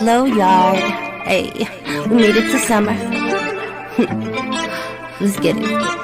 Glow Yard. Hey, we made it to summer. Let's get it.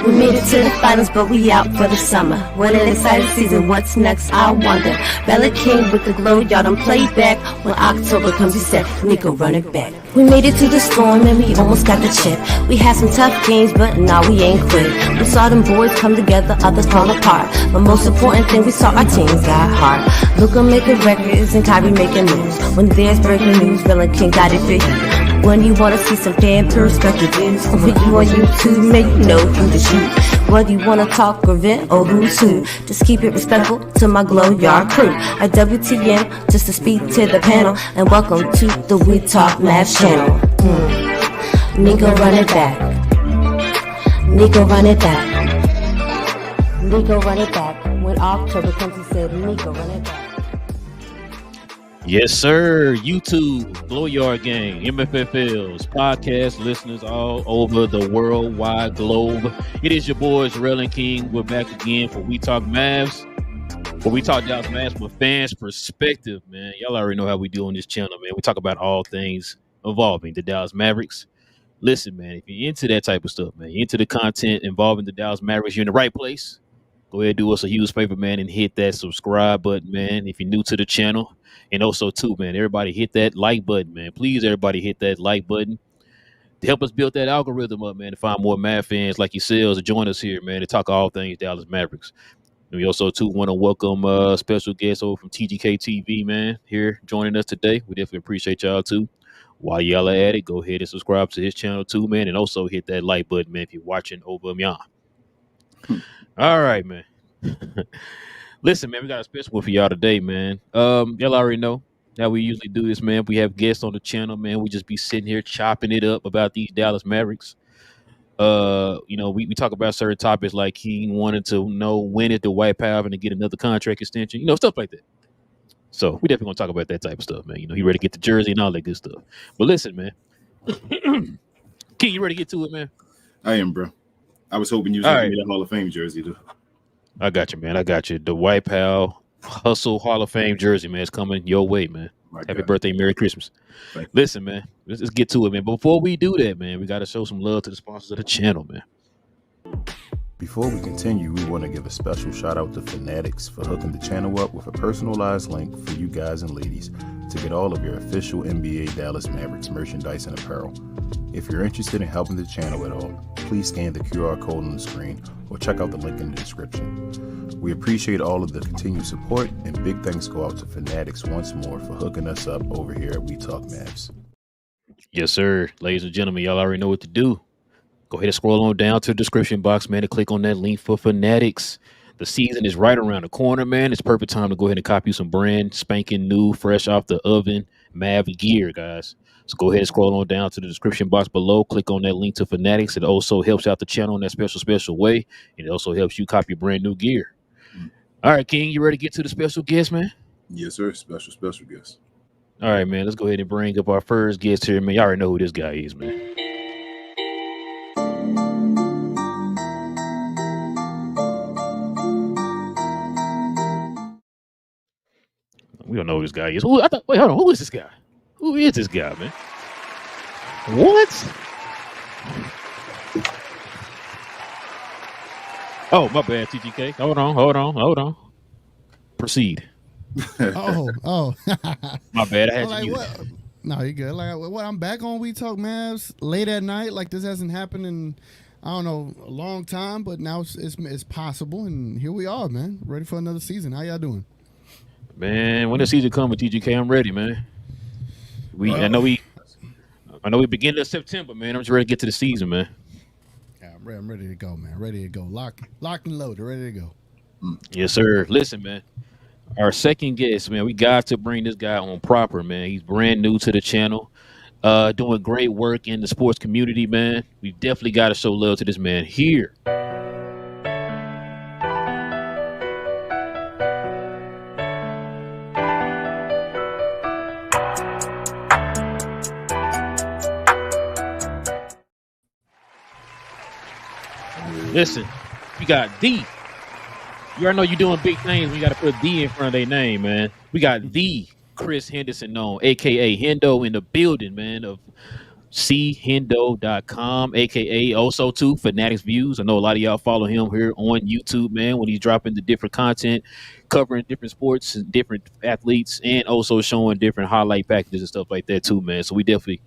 We made it to the finals, but we out for the summer. What an exciting season, what's next, I wonder. Relle and King with the glow, y'all done Playback. When October comes, he said, Nico, run it back. We made it to the storm and we almost got the chip. We had some tough games, but now we ain't quit. We saw them boys come together, others fall apart. But most important thing, we saw our teams got heart. Luka making records and Kyrie making moves. When there's breaking news, Relle and King got it for you. When you wanna see some damn perspective views, I'll put you on YouTube, make you know who to shoot. Whether you wanna talk or vent or who's who, just keep it respectful to my Glow Yard crew. At WTN, just to speak to the panel, and welcome to the We Talk Mavs channel. Nico, run it back. Nico, run it back. Nico, run it back. When October comes, he said, Nico, run it back. Yes, sir. YouTube, Glow Yard Gang, MFFLs, podcast listeners all over the worldwide globe. It is your boys, Relle and King. We're back again for We Talk Mavs. Where we talk Dallas Mavericks from a fan's perspective, man. Y'all already know how we do on this channel, man. We talk about all things involving the Dallas Mavericks. Listen, man, if you're into that type of stuff, man, you're into the content involving the Dallas Mavericks, you're in the right place. Go ahead and do us a huge favor, man, and hit that subscribe button, man, if you're new to the channel. And also, too, man, everybody hit that like button, man. Please, everybody hit that like button to help us build that algorithm up, man, to find more Mav fans like yourselves to join us here, man, to talk all things Dallas Mavericks. And we also, too, want to welcome special guests over from T.G.K TV, man, here joining us today. We definitely appreciate y'all, too. While y'all are at it, go ahead and subscribe to his channel, too, man, and also hit that like button, man, if you're watching over y'all. All right, man. Listen, man, we got a special one for y'all today, man. Y'all already know how we usually do this, man. We have guests on the channel, man. We just be sitting here chopping it up about these Dallas Mavericks. We talk about certain topics like he wanted to know when is the White Power to get another contract extension, stuff like that. So we definitely gonna talk about that type of stuff, man. He ready to get the jersey and all that good stuff. But listen, man. King, you ready to get to it, man? I am, bro. I was hoping you was going to get a Hall of Fame jersey, though. I got you, man. I got you. The White Pal Hustle Hall of Fame jersey, man. It's coming your way, man. Happy birthday, Merry Christmas. Listen, man. Let's get to it, man. But before we do that, man, we got to show some love to the sponsors of the channel, man. Before we continue, we want to give a special shout out to Fanatics for hooking the channel up with a personalized link for you guys and ladies to get all of your official NBA Dallas Mavericks merchandise and apparel. If you're interested in helping the channel at all, please scan the QR code on the screen or check out the link in the description. We appreciate all of the continued support, and big thanks go out to Fanatics once more for hooking us up over here at We Talk Mavs. Yes, sir. Ladies and gentlemen, y'all already know what to do. Go ahead and scroll on down to the description box, man, and click on that link for Fanatics. The season is right around the corner, man. It's perfect time to go ahead and copy some brand spanking new, fresh off the oven Mav gear, guys. So go ahead and scroll on down to the description box below. Click on that link to Fanatics. It also helps out the channel in that special way. And it also helps you copy brand new gear. All right, King, you ready to get to the special guest, man? Yes, sir. Special guest. All right, man. Let's go ahead and bring up our first guest here, man. Y'all already know who this guy is, man. We don't know who this guy is. Wait, hold on. Who is this guy? Who is this guy, man? What? Oh, my bad, T.G.K. Hold on. Proceed. Oh. My bad. I had to use what? No, you're good. Like, what? I'm back on We Talk Mavs late at night. Like, this hasn't happened in, I don't know, a long time, but now it's possible, and here we are, man. Ready for another season. How y'all doing? Man, when the season comes with T.G.K, I'm ready, man. I know we begin in September, man. I'm just ready to get to the season, man. Yeah, I'm ready to go, man. Ready to go. Locked and loaded. Ready to go. Yes, sir. Listen, man. Our second guest, man, we got to bring this guy on proper, man. He's brand new to the channel, doing great work in the sports community, man. We definitely got to show love to this man here. Listen, we got D. You already know you're doing big things when you got to put D in front of their name, man. We got the Chris Henderson on, aka Hendo in the building, man, of chendo.com, aka also too Fanatics Views. I know a lot of y'all follow him here on YouTube, man, when he's dropping the different content, covering different sports and different athletes, and also showing different highlight packages and stuff like that too, man. So we definitely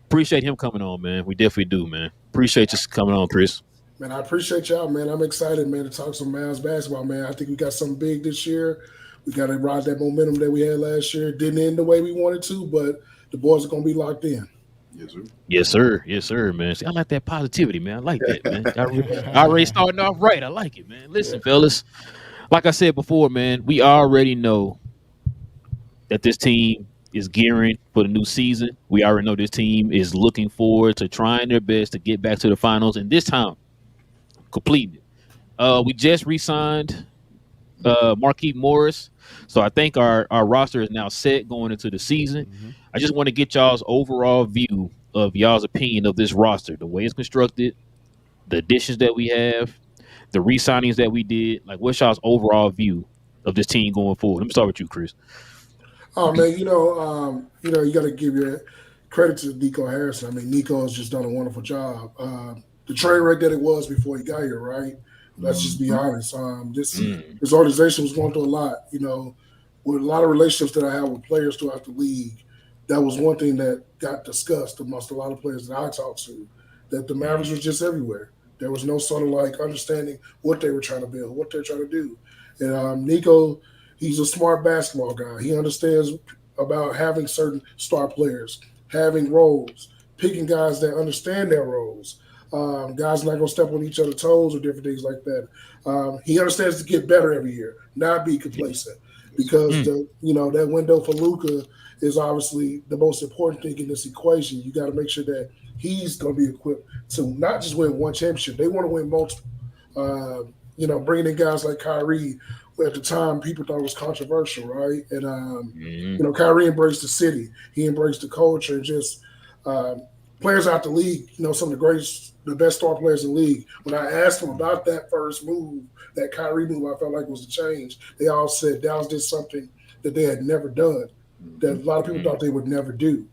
appreciate him coming on, man. We definitely do, man. Appreciate you coming on, Chris. Man, I appreciate y'all, man. I'm excited, man, to talk some Mavs basketball, man. I think we got something big this year. We got to ride that momentum that we had last year. Didn't end the way we wanted to, but the boys are going to be locked in. Yes, sir. Yes, sir. Yes, sir, man. See, I like that positivity, man. I like that, man. I already starting off right. I like it, man. Listen, fellas, like I said before, man, we already know that this team is gearing for the new season. We already know this team is looking forward to trying their best to get back to the finals, and this time, completing it. We just re-signed Marquise Morris, so I think our roster is now set going into the season. Mm-hmm. I just want to get y'all's overall view of y'all's opinion of this roster, the way it's constructed, the additions that we have, the re-signings that we did. Like, what's y'all's overall view of this team going forward? Let me start with you, Chris. Oh man, you got to give your credit to Nico Harrison. I mean, Nico has just done a wonderful job. The train wreck that it was before he got here, right? Let's just be honest. This organization was going through a lot. You know, with a lot of relationships that I have with players throughout the league, that was one thing that got discussed amongst a lot of players that I talked to, that the Mavericks was just everywhere. There was no sort of like understanding what they were trying to build, what they're trying to do. And Nico, he's a smart basketball guy. He understands about having certain star players, having roles, picking guys that understand their roles. Guys not going to step on each other's toes or different things like that. He understands to get better every year, not be complacent, because that window for Luka is obviously the most important thing in this equation. You got to make sure that he's going to be equipped to not just win one championship. They want to win multiple. Bringing in guys like Kyrie, who at the time people thought was controversial, right? And Kyrie embraced the city. He embraced the culture and just players out the league, some of the best star players in the league. When I asked them about that first move, that Kyrie move, I felt like was a change. They all said Dallas did something that they had never done, that a lot of people thought they would never do.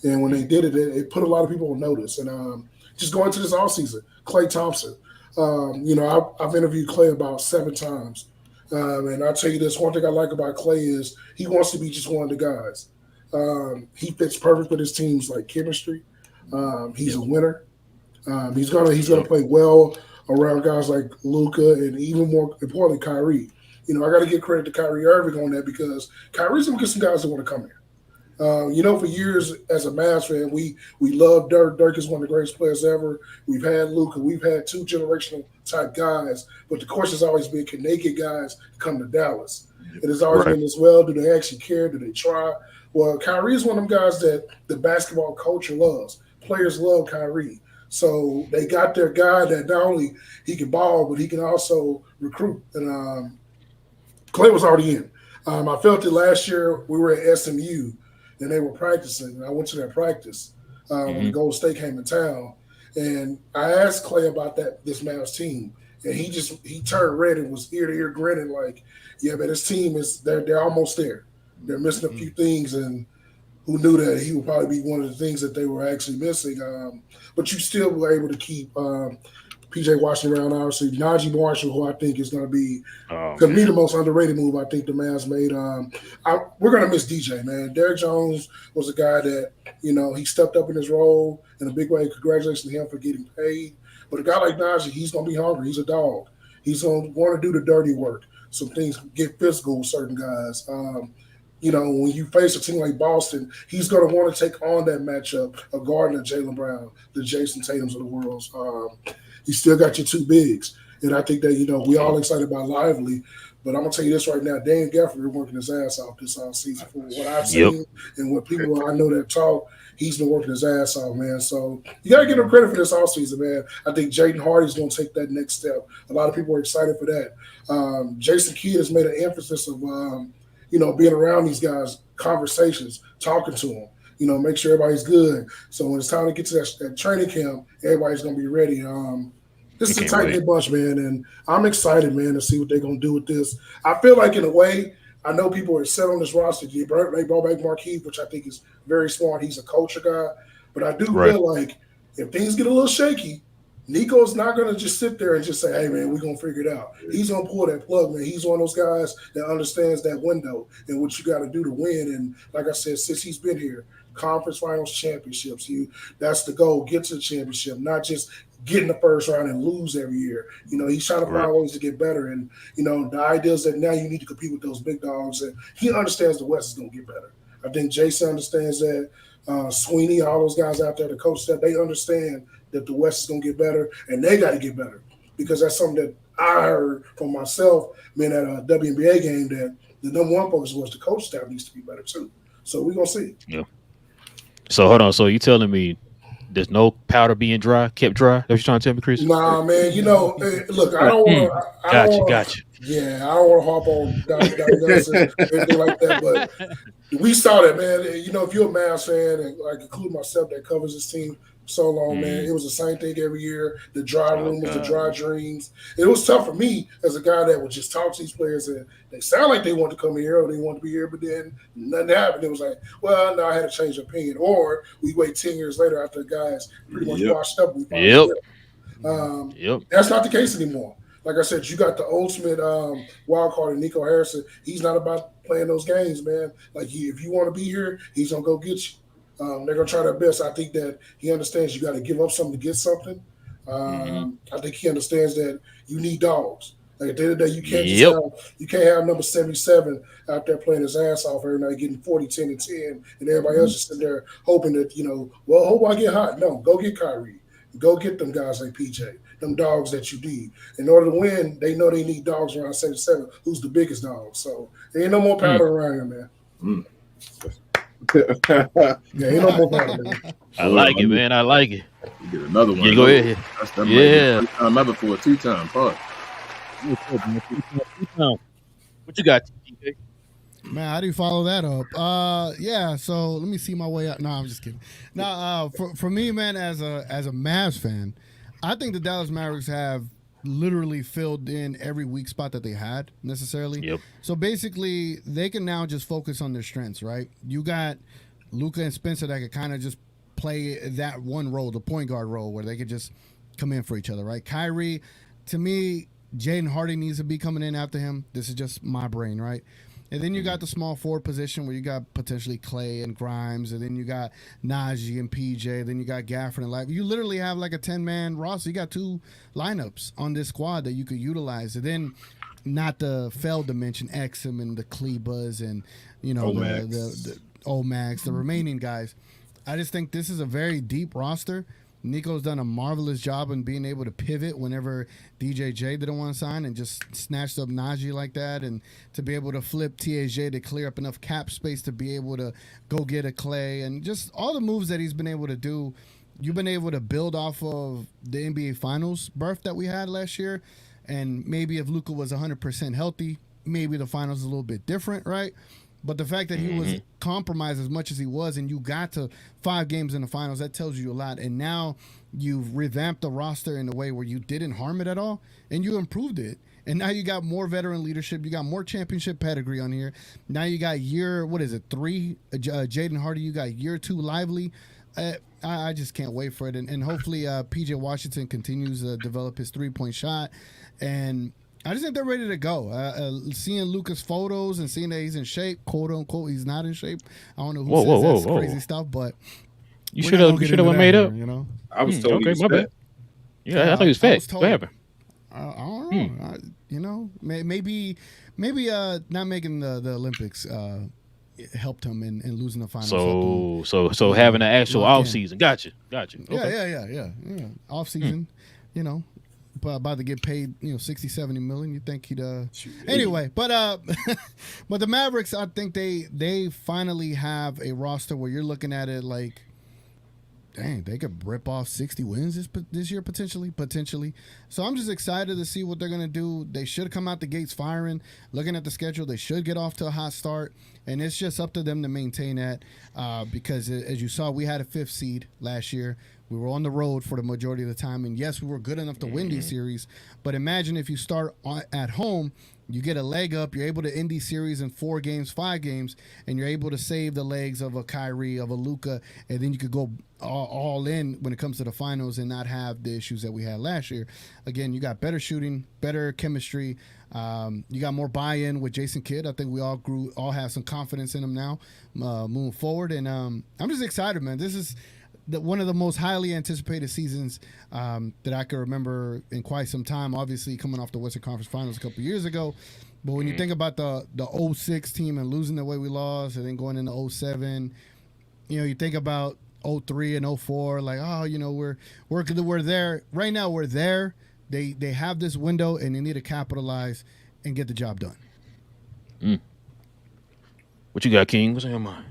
And when they did it, it put a lot of people on notice. And just going to this offseason, Klay Thompson. I've interviewed Klay about 7 times. And I'll tell you this, one thing I like about Klay is he wants to be just one of the guys. He fits perfect with his team's like chemistry. He's a winner. He's gonna play well around guys like Luka and even more importantly Kyrie. I got to give credit to Kyrie Irving on that because Kyrie's gonna get some guys that want to come here. For years as a Mavs fan, we love Dirk. Dirk is one of the greatest players ever. We've had Luka. We've had 2 generational type guys. But the question has always been, can they get guys to come to Dallas? It has always been as well. Do they actually care? Do they try? Well, Kyrie is one of them guys that the basketball culture loves. Players love Kyrie. So they got their guy that not only he can ball, but he can also recruit. And Klay was already in. I felt it last year. We were at SMU. And they were practicing, and I went to that practice when the Golden State came in town. And I asked Klay about this Mavs team, and he turned red and was ear to ear grinning like, "Yeah, man, this team they're almost there. They're missing a few things, and who knew that he would probably be one of the things that they were actually missing." But you still were able to keep P.J. Washington around, obviously. Najee Marshall, who I think is going to be the most underrated move I think the Mavs made. We're going to miss DJ, man. Derrick Jones was a guy that, he stepped up in his role in a big way. Congratulations to him for getting paid. But a guy like Najee, he's going to be hungry. He's a dog. He's going to want to do the dirty work. Some things get physical with certain guys. When you face a team like Boston, he's going to want to take on that matchup of guarding the Jaylen Brown, the Jason Tatums of the world. You still got your 2 bigs. And I think that, we all excited about Lively. But I'm going to tell you this right now, Dan Gafford is working his ass off this season. For what I've seen and what people I know that talk, he's been working his ass off, man. So you got to give him credit for this offseason, man. I think Jaden Hardy's going to take that next step. A lot of people are excited for that. Jason Kidd has made an emphasis of, being around these guys, conversations, talking to them. Make sure everybody's good. So when it's time to get to that training camp, everybody's going to be ready. This is a tight-knit bunch, man, and I'm excited, man, to see what they're going to do with this. I feel like, in a way, I know people are set on this roster. They brought back Marquise, which I think is very smart. He's a culture guy. But I do feel like if things get a little shaky, Nico's not going to just sit there and just say, hey, man, we're going to figure it out. He's going to pull that plug, man. He's one of those guys that understands that window and what you got to do to win. And like I said, since he's been here, conference finals, championships, that's the goal, get to the championship, not just get in the first round and lose every year. He's trying to find ways to get better. And, the idea is that now you need to compete with those big dogs. And he understands the West is going to get better. I think Jason understands that. Sweeney, all those guys out there, the coach said they understand that the West is going to get better, and they got to get better because that's something that I heard from myself, being at a WNBA game, that the number one focus was the coach staff needs to be better too. So we're going to see. Yeah. So hold on. So you telling me there's no powder being kept dry? That's what you're trying to tell me, Chris? Nah, man. Look, I don't want. Gotcha. Yeah, I don't want to harp on Dallas and anything like that, but we saw that, man. If you're a Mavs fan, and like including myself that covers this team so long, man, it was the same thing every year. The dry rumors, the dry dreams. It was tough for me as a guy that would just talk to these players, and they sound like they want to come here or they want to be here, but then nothing happened. It was like, well, no, I had to change of opinion. Or we wait 10 years later after the guys pretty much washed up. That's not the case anymore. Like I said, you got the ultimate wild card in Nico Harrison. He's not about playing those games, man. Like, if you want to be here, he's going to go get you. They're going to try their best. I think that he understands you got to give up something to get something. I think he understands that you need dogs. Like, at the end of the day, you can't have number 77 out there playing his ass off every night, getting 40, 10, and 10, and everybody else just sitting there hoping that, hope I get hot. No, go get Kyrie. Go get them guys like PJ, them dogs that you need. In order to win, they know they need dogs around 77, who's the biggest dog. So there ain't no more powder around here, man. Ain't no more powder, man. I like it, man. I like it. You get another one. Yeah, go ahead. Another for a two-time part. What you got, T.G.K? Man, how do you follow that up? Yeah. So let me see my way out. No, I'm just kidding. No, for me, man, as a Mavs fan, I think the Dallas Mavericks have literally filled in every weak spot that they had necessarily. Yep. So basically, they can now just focus on their strengths, right? You got Luka and Spencer that could kind of just play that one role, the point guard role, where they could just come in for each other, right? Kyrie, to me, Jaden Hardy needs to be coming in after him. This is just my brain, right? And then you got the small forward position where you got potentially Clay and Grimes, and then you got Najee and PJ, then you got Gafford and Live. You literally have like a 10-man roster. You got two lineups on this squad that you could utilize. And then not the failed to mention Exum and the Klebas and, the Omax, the remaining guys. I just think this is a very deep roster. Nico's done a marvelous job in being able to pivot whenever D.J.J. didn't want to sign and just snatched up Najee like that, and to be able to flip T.J. to clear up enough cap space to be able to go get a Clay, and just all the moves that he's been able to do. You've been able to build off of the NBA Finals berth that we had last year, and maybe if Luka was 100% healthy, maybe the Finals is a little bit different, right? But the fact that he was compromised as much as he was, and you got to 5 games in the finals, that tells you a lot. And now you've revamped the roster in a way where you didn't harm it at all, and you improved it. And now you got more veteran leadership. You got more championship pedigree on here. Now you got 3, Jaden Hardy. You got year 2 Lively. I just can't wait for it. And hopefully P.J. Washington continues to develop his 3-point shot. And I just think they're ready to go. Seeing Luka's photos and seeing that he's in shape, quote unquote, he's not in shape. I don't know who says crazy stuff, but you should have made up. I was told. Okay, my bad. Yeah, I thought he was fat. What happened? I don't know. Maybe not making the Olympics helped him in losing the finals. So having an actual off season. Gotcha. Okay. Yeah. Off season, about to get paid, $60-70 million. You think he'd anyway, but the Mavericks, I think they finally have a roster where you're looking at it like, dang, they could rip off 60 wins this year potentially. So I'm just excited to see what they're gonna do. They should come out the gates firing. Looking at the schedule, they should get off to a hot start, and it's just up to them to maintain that. Because as you saw, we had a 5th seed last year. We were on the road for the majority of the time, and yes, we were good enough to win these series. But imagine if you start at home, you get a leg up, you're able to end these series in 4 games, 5 games, and you're able to save the legs of a Kyrie, of a Luka, and then you could go all in when it comes to the finals and not have the issues that we had last year. Again, you got better shooting, better chemistry. You got more buy-in with Jason Kidd. I think we all have some confidence in him now moving forward. And I'm just excited, man. This is one of the most highly anticipated seasons that I can remember in quite some time. Obviously, coming off the Western Conference Finals a couple of years ago. But when you think about the 06 team and losing the way we lost and then going into 07, you think about 03 and 04, like, we're there. Right now, we're there. They have this window, and they need to capitalize and get the job done. What you got, King? What's on your mind?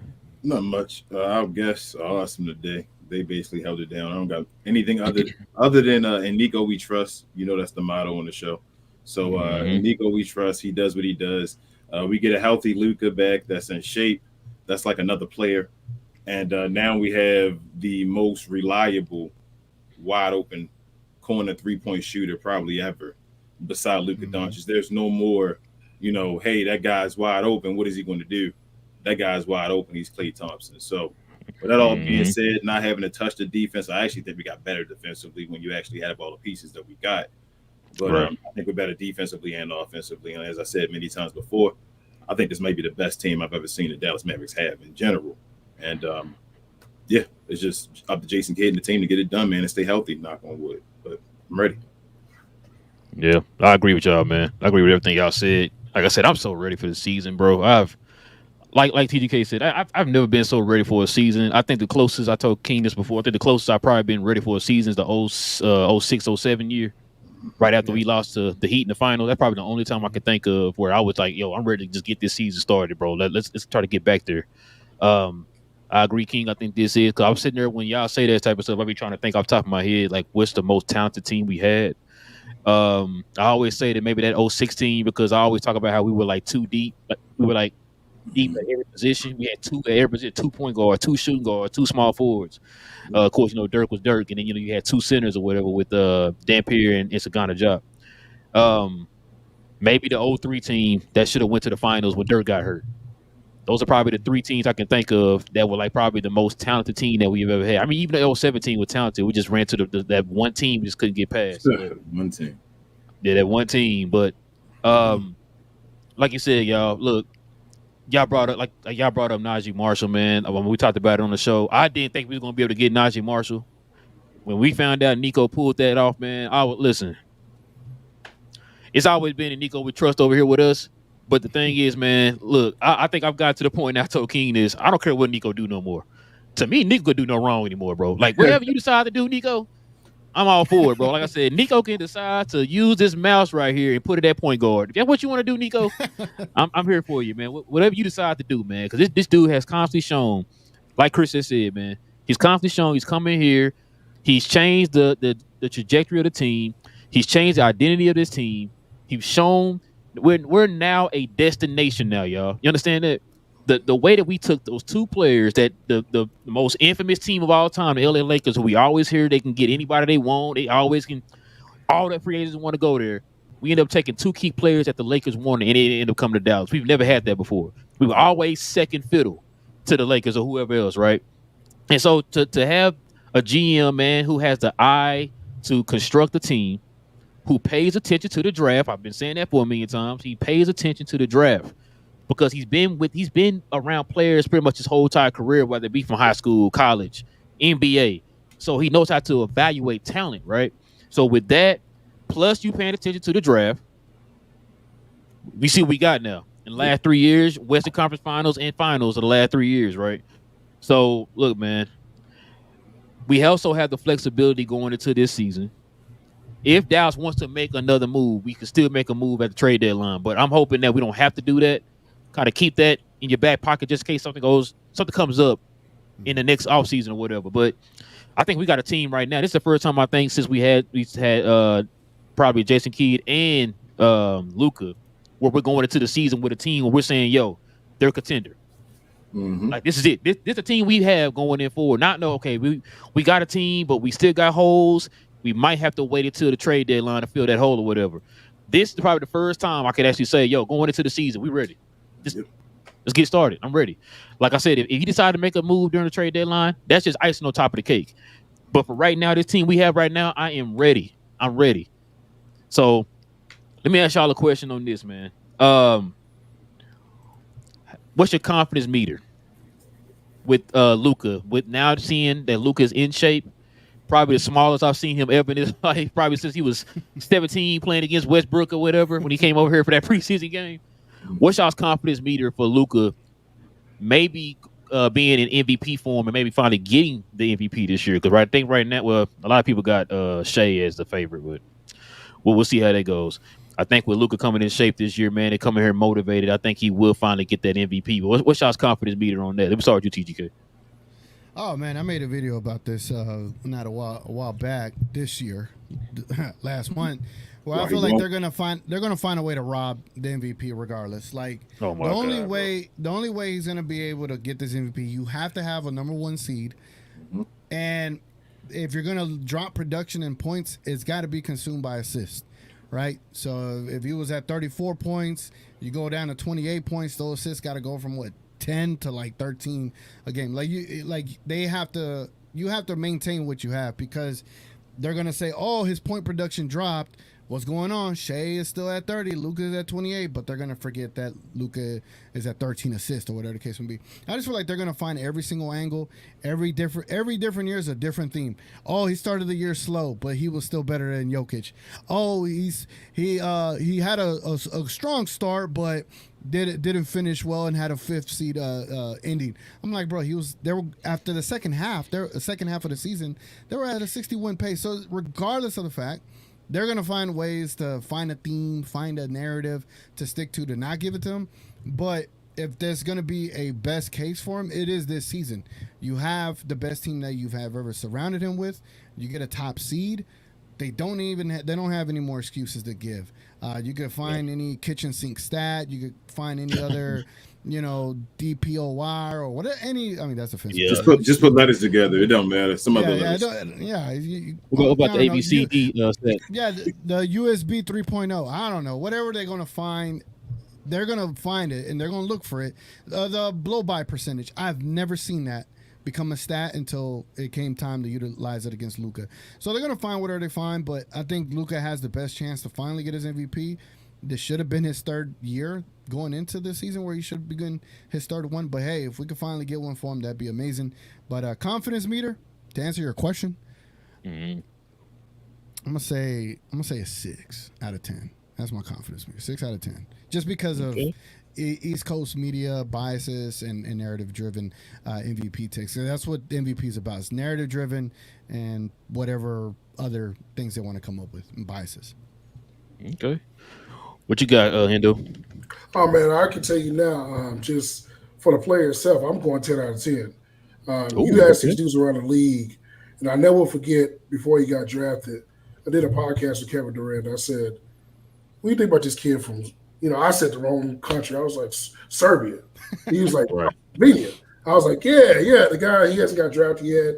Not much. I'll guess I'll ask them today. They basically held it down. I don't got anything other than in Nico we trust. That's the motto on the show. So in Nico we trust. He does what he does. We get a healthy Luka back that's in shape. That's like another player. And now we have the most reliable, wide open corner 3-point shooter probably ever beside Luka Doncic. There's no more, hey, that guy's wide open. What is he going to do? That guy's wide open. He's Klay Thompson. So with that all being said, not having to touch the defense, I actually think we got better defensively when you actually have all the pieces that we got. But I think we're better defensively and offensively. And as I said many times before, I think this may be the best team I've ever seen the Dallas Mavericks have in general. And, it's just up to Jason Kidd and the team to get it done, man, and stay healthy, knock on wood. But I'm ready. Yeah, I agree with y'all, man. I agree with everything y'all said. Like I said, I'm so ready for the season, bro. I've like T.G.K said, I've never been so ready for a season. I think the closest, I told King this before, I think the closest I've probably been ready for a season is the 06, 07 year, right after we lost to the Heat in the final. That's probably the only time I could think of where I was like, yo, I'm ready to just get this season started, bro. Let's try to get back there. I agree, King. I think this is, because I was sitting there when y'all say that type of stuff, I be trying to think off the top of my head, like, what's the most talented team we had? I always say that maybe that 06 because I always talk about how we were like too deep. Like, we were like deep at every position. We had 2 at every position, 2 point guards, 2 shooting guards, 2 small forwards. Of course, Dirk was Dirk, and then you had 2 centers or whatever with Dampier and Sagana Job. Maybe the 03 team that should have went to the finals when Dirk got hurt. Those are probably the 3 teams I can think of that were like probably the most talented team that we've ever had. I mean, even the 07 was talented. We just ran to that one team, we just couldn't get past. One team. Yeah, that one team. But like you said, y'all, look, y'all brought up Najee Marshall, man. When we talked about it on the show, I didn't think we were gonna be able to get Najee Marshall. When we found out Nico pulled that off, man, I would listen. It's always been a Nico we trust over here with us. But the thing is, man, look, I think I've got to the point now. I told King this. I don't care what Nico do no more. To me, Nico could do no wrong anymore, bro. Like, whatever you decide to do, Nico, I'm all for it, bro. Like I said, Nico can decide to use this mouse right here and put it at point guard. If that's what you want to do, Nico, I'm here for you, man. Whatever you decide to do, man. Because this dude has constantly shown, like Chris has said, man, he's constantly shown he's coming here. He's changed the trajectory of the team. He's changed the identity of this team. He's shown we're now a destination now, y'all. You understand that? The way that we took those 2 players, that the most infamous team of all time, the LA Lakers, who we always hear they can get anybody they want. They always can. All the free agents want to go there. We end up taking 2 key players that the Lakers wanted, and it ended up coming to Dallas. We've never had that before. We were always second fiddle to the Lakers or whoever else, right? And so to have a GM, man, who has the eye to construct a team, who pays attention to the draft. I've been saying that for a million times. He pays attention to the draft because he's been around players pretty much his whole entire career, whether it be from high school, college, NBA. So he knows how to evaluate talent, right? So with that, plus you paying attention to the draft, we see what we got now. In the last 3 years, Western Conference Finals and Finals of the last 3 years, right? So, look, man, we also have the flexibility going into this season. If Dallas wants to make another move, we can still make a move at the trade deadline. But I'm hoping that we don't have to do that. Kind of keep that in your back pocket just in case something comes up in the next offseason or whatever. But I think we got a team right now. This is the first time I think since we had probably Jason Kidd and Luka, where we're going into the season with a team where we're saying, yo, they're a contender. Like this is it. This a team we have going in forward. Not no, okay, we got a team, but we still got holes. We might have to wait until the trade deadline to fill that hole or whatever. This is probably the first time I could actually say, yo, going into the season, we ready. Let's get started. I'm ready. Like I said, if you decide to make a move during the trade deadline, that's just icing on top of the cake. But for right now, this team we have right now, I am ready. I'm ready. So let me ask y'all a question on this, man. What's your confidence meter with Luka? With now seeing that Luka's in shape, probably the smallest I've seen him ever in his life, probably since he was 17 playing against Westbrook or whatever when he came over here for that preseason game. What's y'all's confidence meter for Luka maybe being in MVP form and maybe finally getting the MVP this year? Because I think right now, well, a lot of people got Shea as the favorite, but we'll see how that goes. I think with Luka coming in shape this year, man, and coming here motivated, I think he will finally get that MVP. But what's y'all's confidence meter on that? Let me start with you, T.G.K. Oh man, I made a video about this not a while back this year, last month. Well, I feel like they're gonna find a way to rob the MVP regardless. Like the only way he's gonna be able to get this MVP, you have to have a number 1 seed, and if you're gonna drop production and points, it's got to be consumed by assists. Right, so if he was at 34 points, you go down to 28 points. Those assists got to go from 10 to like 13 a game. You have to maintain what you have, because they're gonna say, oh, his point production dropped. What's going on? Shea is still at 30. Luka is at 28, but they're gonna forget that Luka is at 13 assists or whatever the case may be. I just feel like they're gonna find every single angle. Every different year is a different theme. Oh, he started the year slow, but he was still better than Jokic. Oh, he had a strong start, but didn't finish well and had a 5th seed ending. I'm like, bro, they were after the second half of the season, they were at a 60-win pace. So regardless of the fact, they're going to find ways to find a theme, find a narrative to stick to not give it to him. But if there's going to be a best case for him, it is this season. You have the best team that you've ever surrounded him with. You get a top seed. They don't have any more excuses to give. You could find any kitchen sink stat. You could find any other, DPOY or whatever. I mean, that's offensive. Yeah. Just put letters together. It don't matter. Some other letters. What about the ABCD set? Yeah, the USB 3.0. I don't know. Whatever they're going to find, they're going to find it, and they're going to look for it. The blow-by percentage. I've never seen that become a stat until it came time to utilize it against Luka. So they're going to find whatever they find, but I think Luka has the best chance to finally get his MVP. This should have been his 3rd year going into the season where he should begin his 3rd one. But hey, if we could finally get one for him, that'd be amazing. But confidence meter, to answer your question, I'm gonna say a 6 out of 10. That's my confidence meter, 6 out of 10, just because of East Coast media biases and narrative-driven MVP takes. So that's what MVP is about. It's narrative-driven and whatever other things they want to come up with and biases. Okay. What you got, Hendo? Oh, man, I can tell you now, just for the player itself, I'm going 10 out of 10. You asked these dudes around the league, and I never forget, before he got drafted, I did a podcast with Kevin Durant. I said, what do you think about this kid from I said the wrong country. I was like, Serbia. He was like, Romania. I was like, yeah, the guy, he hasn't got drafted yet.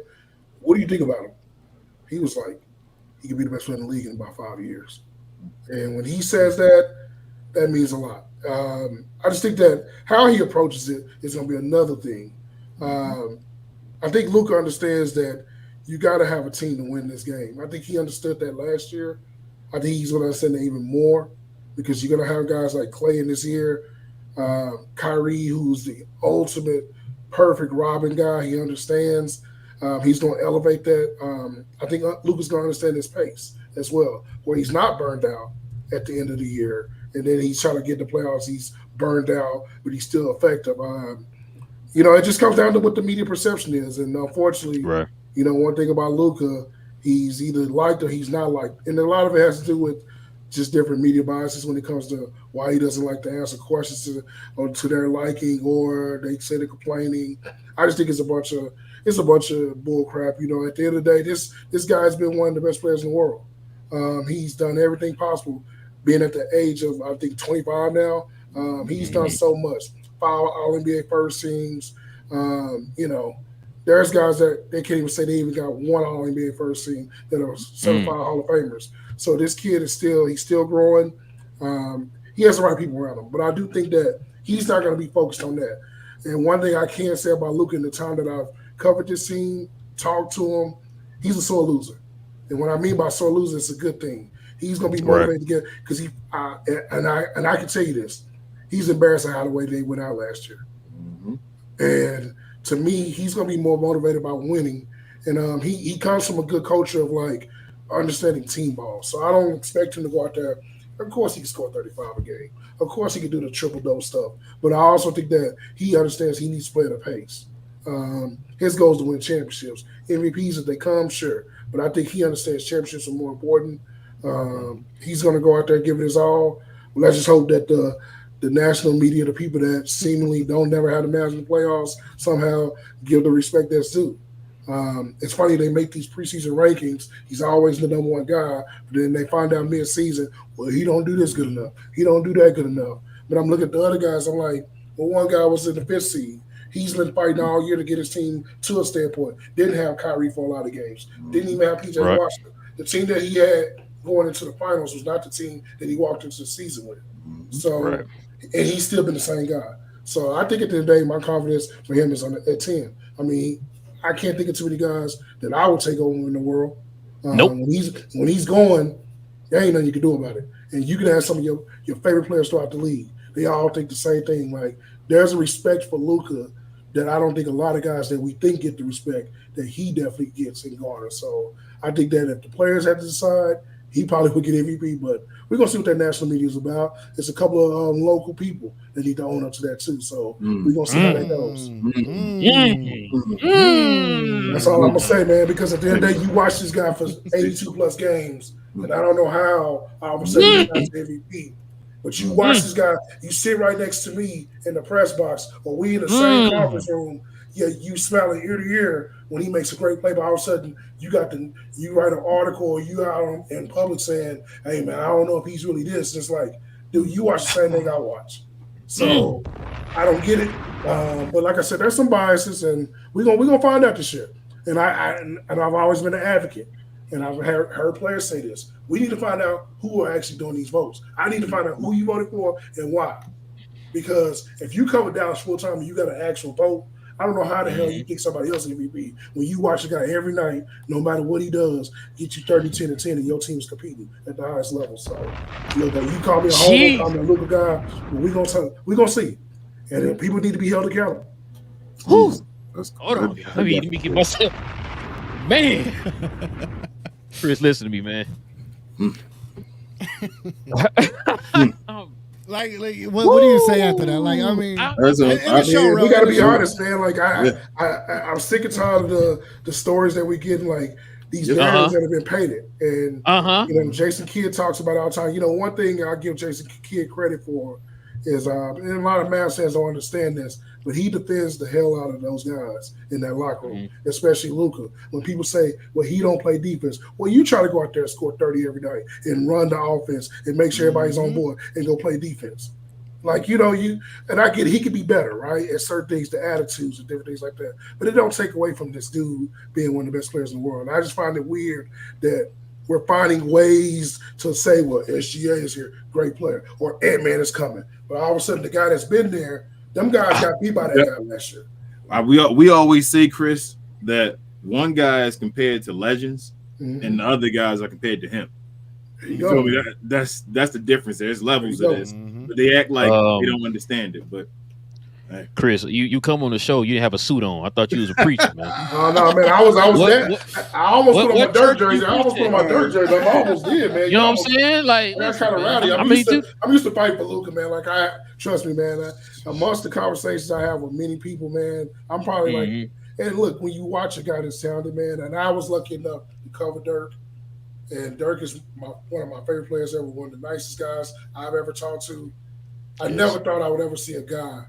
What do you think about him? He was like, he could be the best player in the league in about 5 years. And when he says that, that means a lot. I just think that how he approaches it is going to be another thing. I think Luka understands that you got to have a team to win this game. I think he understood that last year. I think he's going to understand that even more, because you're going to have guys like Clay in this year, Kyrie, who's the ultimate perfect robbing guy. He understands. He's going to elevate that. I think Luka's going to understand his pace as well, where he's not burned out at the end of the year, and then he's trying to get the playoffs. He's burned out, but he's still effective. It just comes down to what the media perception is, and unfortunately, one thing about Luka, he's either liked or he's not liked, and a lot of it has to do with just different media biases when it comes to why he doesn't like to answer questions to their liking, or they say they're complaining. I just think it's a bunch of bull crap. At the end of the day, this guy's been one of the best players in the world. He's done everything possible, being at the age of, I think, 25 now. He's done so much. All-NBA first teams. There's guys that they can't even say they even got one All-NBA first team that are certified Hall of Famers. So this kid he's still growing. He has the right people around him, but I do think that he's not going to be focused on that. And one thing I can say about Luka in the time that I've covered this team, talked to him, he's a sore loser. And what I mean by sore loser, it's a good thing. He's going to be motivated to get because I can tell you this, he's embarrassed at how the way they went out last year. Mm-hmm. And to me, he's going to be more motivated by winning. And he comes from a good culture of like understanding team ball. So I don't expect him to go out there. Of course, he can score 35 a game. Of course, he can do the triple-double stuff. But I also think that he understands he needs to play at a pace. His goal is to win championships. MVPs, if they come, sure. But I think he understands championships are more important. He's going to go out there and give it his all. Let's just hope that the national media, the people that seemingly don't never have the Mavs in the playoffs, somehow give the respect that's due. It's funny they make these preseason rankings. He's always the number one guy, but then they find out mid-season, well, he don't do this good enough. He don't do that good enough. But I'm looking at the other guys. I'm like, well, one guy was in the 5th seed. He's been fighting all year to get his team to a standpoint. Didn't have Kyrie for a lot of games. Didn't even have PJ Washington. The team that he had going into the finals was not the team that he walked into the season with. So, and he's still been the same guy. So I think at the end of the day, my confidence for him is at 10. I mean, I can't think of too many guys that I would take over in the world. Nope. When he's going, there ain't nothing you can do about it. And you can have some of your favorite players throughout the league. They all think the same thing. Like, there's a respect for Luka that I don't think a lot of guys that we think get the respect that he definitely gets in Garner. So I think that if the players have to decide, he probably would get MVP. But we're going to see what that national media is about. It's a couple of local people that need to own up to that too. So we're going to see how that goes. That's all I'm going to say, man, because at the end of the day, you watch this guy for 82-plus games, and I don't know how all of a sudden he's not the MVP. But you watch this guy, you sit right next to me in the press box, or we in the same conference room, you smiling ear to ear when he makes a great play, but all of a sudden you write an article or you out in public saying, hey man, I don't know if he's really this. It's like, dude, you watch the same thing I watch. So I don't get it. But like I said, there's some biases, and we're gonna find out this year. And I've always been an advocate. And I've heard players say this. We need to find out who are actually doing these votes. I need to find out who you voted for and why. Because if you cover Dallas full-time and you got an actual vote, I don't know how the hell you think somebody else is MVP when you watch a guy every night, no matter what he does, get you 30, 10, and 10, and your team's competing at the highest level. So, you call me a homer, call me a Luka guy, but we're gonna see. And then people need to be held accountable. Hold on. Let me get myself. Man. Chris, listen to me, man. Like what do you say after that? Like, I mean, we got to be honest, man. Like, I'm sick and tired of the stories that we get, like these narratives that have been painted. And Jason Kidd talks about it all the time. One thing I give Jason Kidd credit for is, and a lot of Mavs fans don't understand this, but he defends the hell out of those guys in that locker room, especially Luka. When people say, well, he don't play defense, well, you try to go out there and score 30 every night and run the offense and make sure everybody's on board and go play defense. Like, and I get it, he could be better, right, at certain things, the attitudes and different things like that. But it don't take away from this dude being one of the best players in the world. And I just find it weird that we're finding ways to say, well, SGA is here, great player, or Ant-Man is coming. But all of a sudden, the guy that's been there, them guys got beat by that guy last year. We always say, Chris, that one guy is compared to legends, and the other guys are compared to him. You feel me? That's the difference. There's levels of this, but they act like they don't understand it. But hey. Chris, you come on the show, you didn't have a suit on. I thought you was a preacher, man. No, man, I was I almost put on my dirt jersey. I almost did, man. You know what I'm saying? Like, that's kind of rowdy. I'm used to fight for Luka, man. Like, trust me, man. Amongst the conversations I have with many people, man, I'm probably like, and look, when you watch a guy that's talented, man, and I was lucky enough to cover Dirk, and Dirk is one of my favorite players ever, one of the nicest guys I've ever talked to. I never thought I would ever see a guy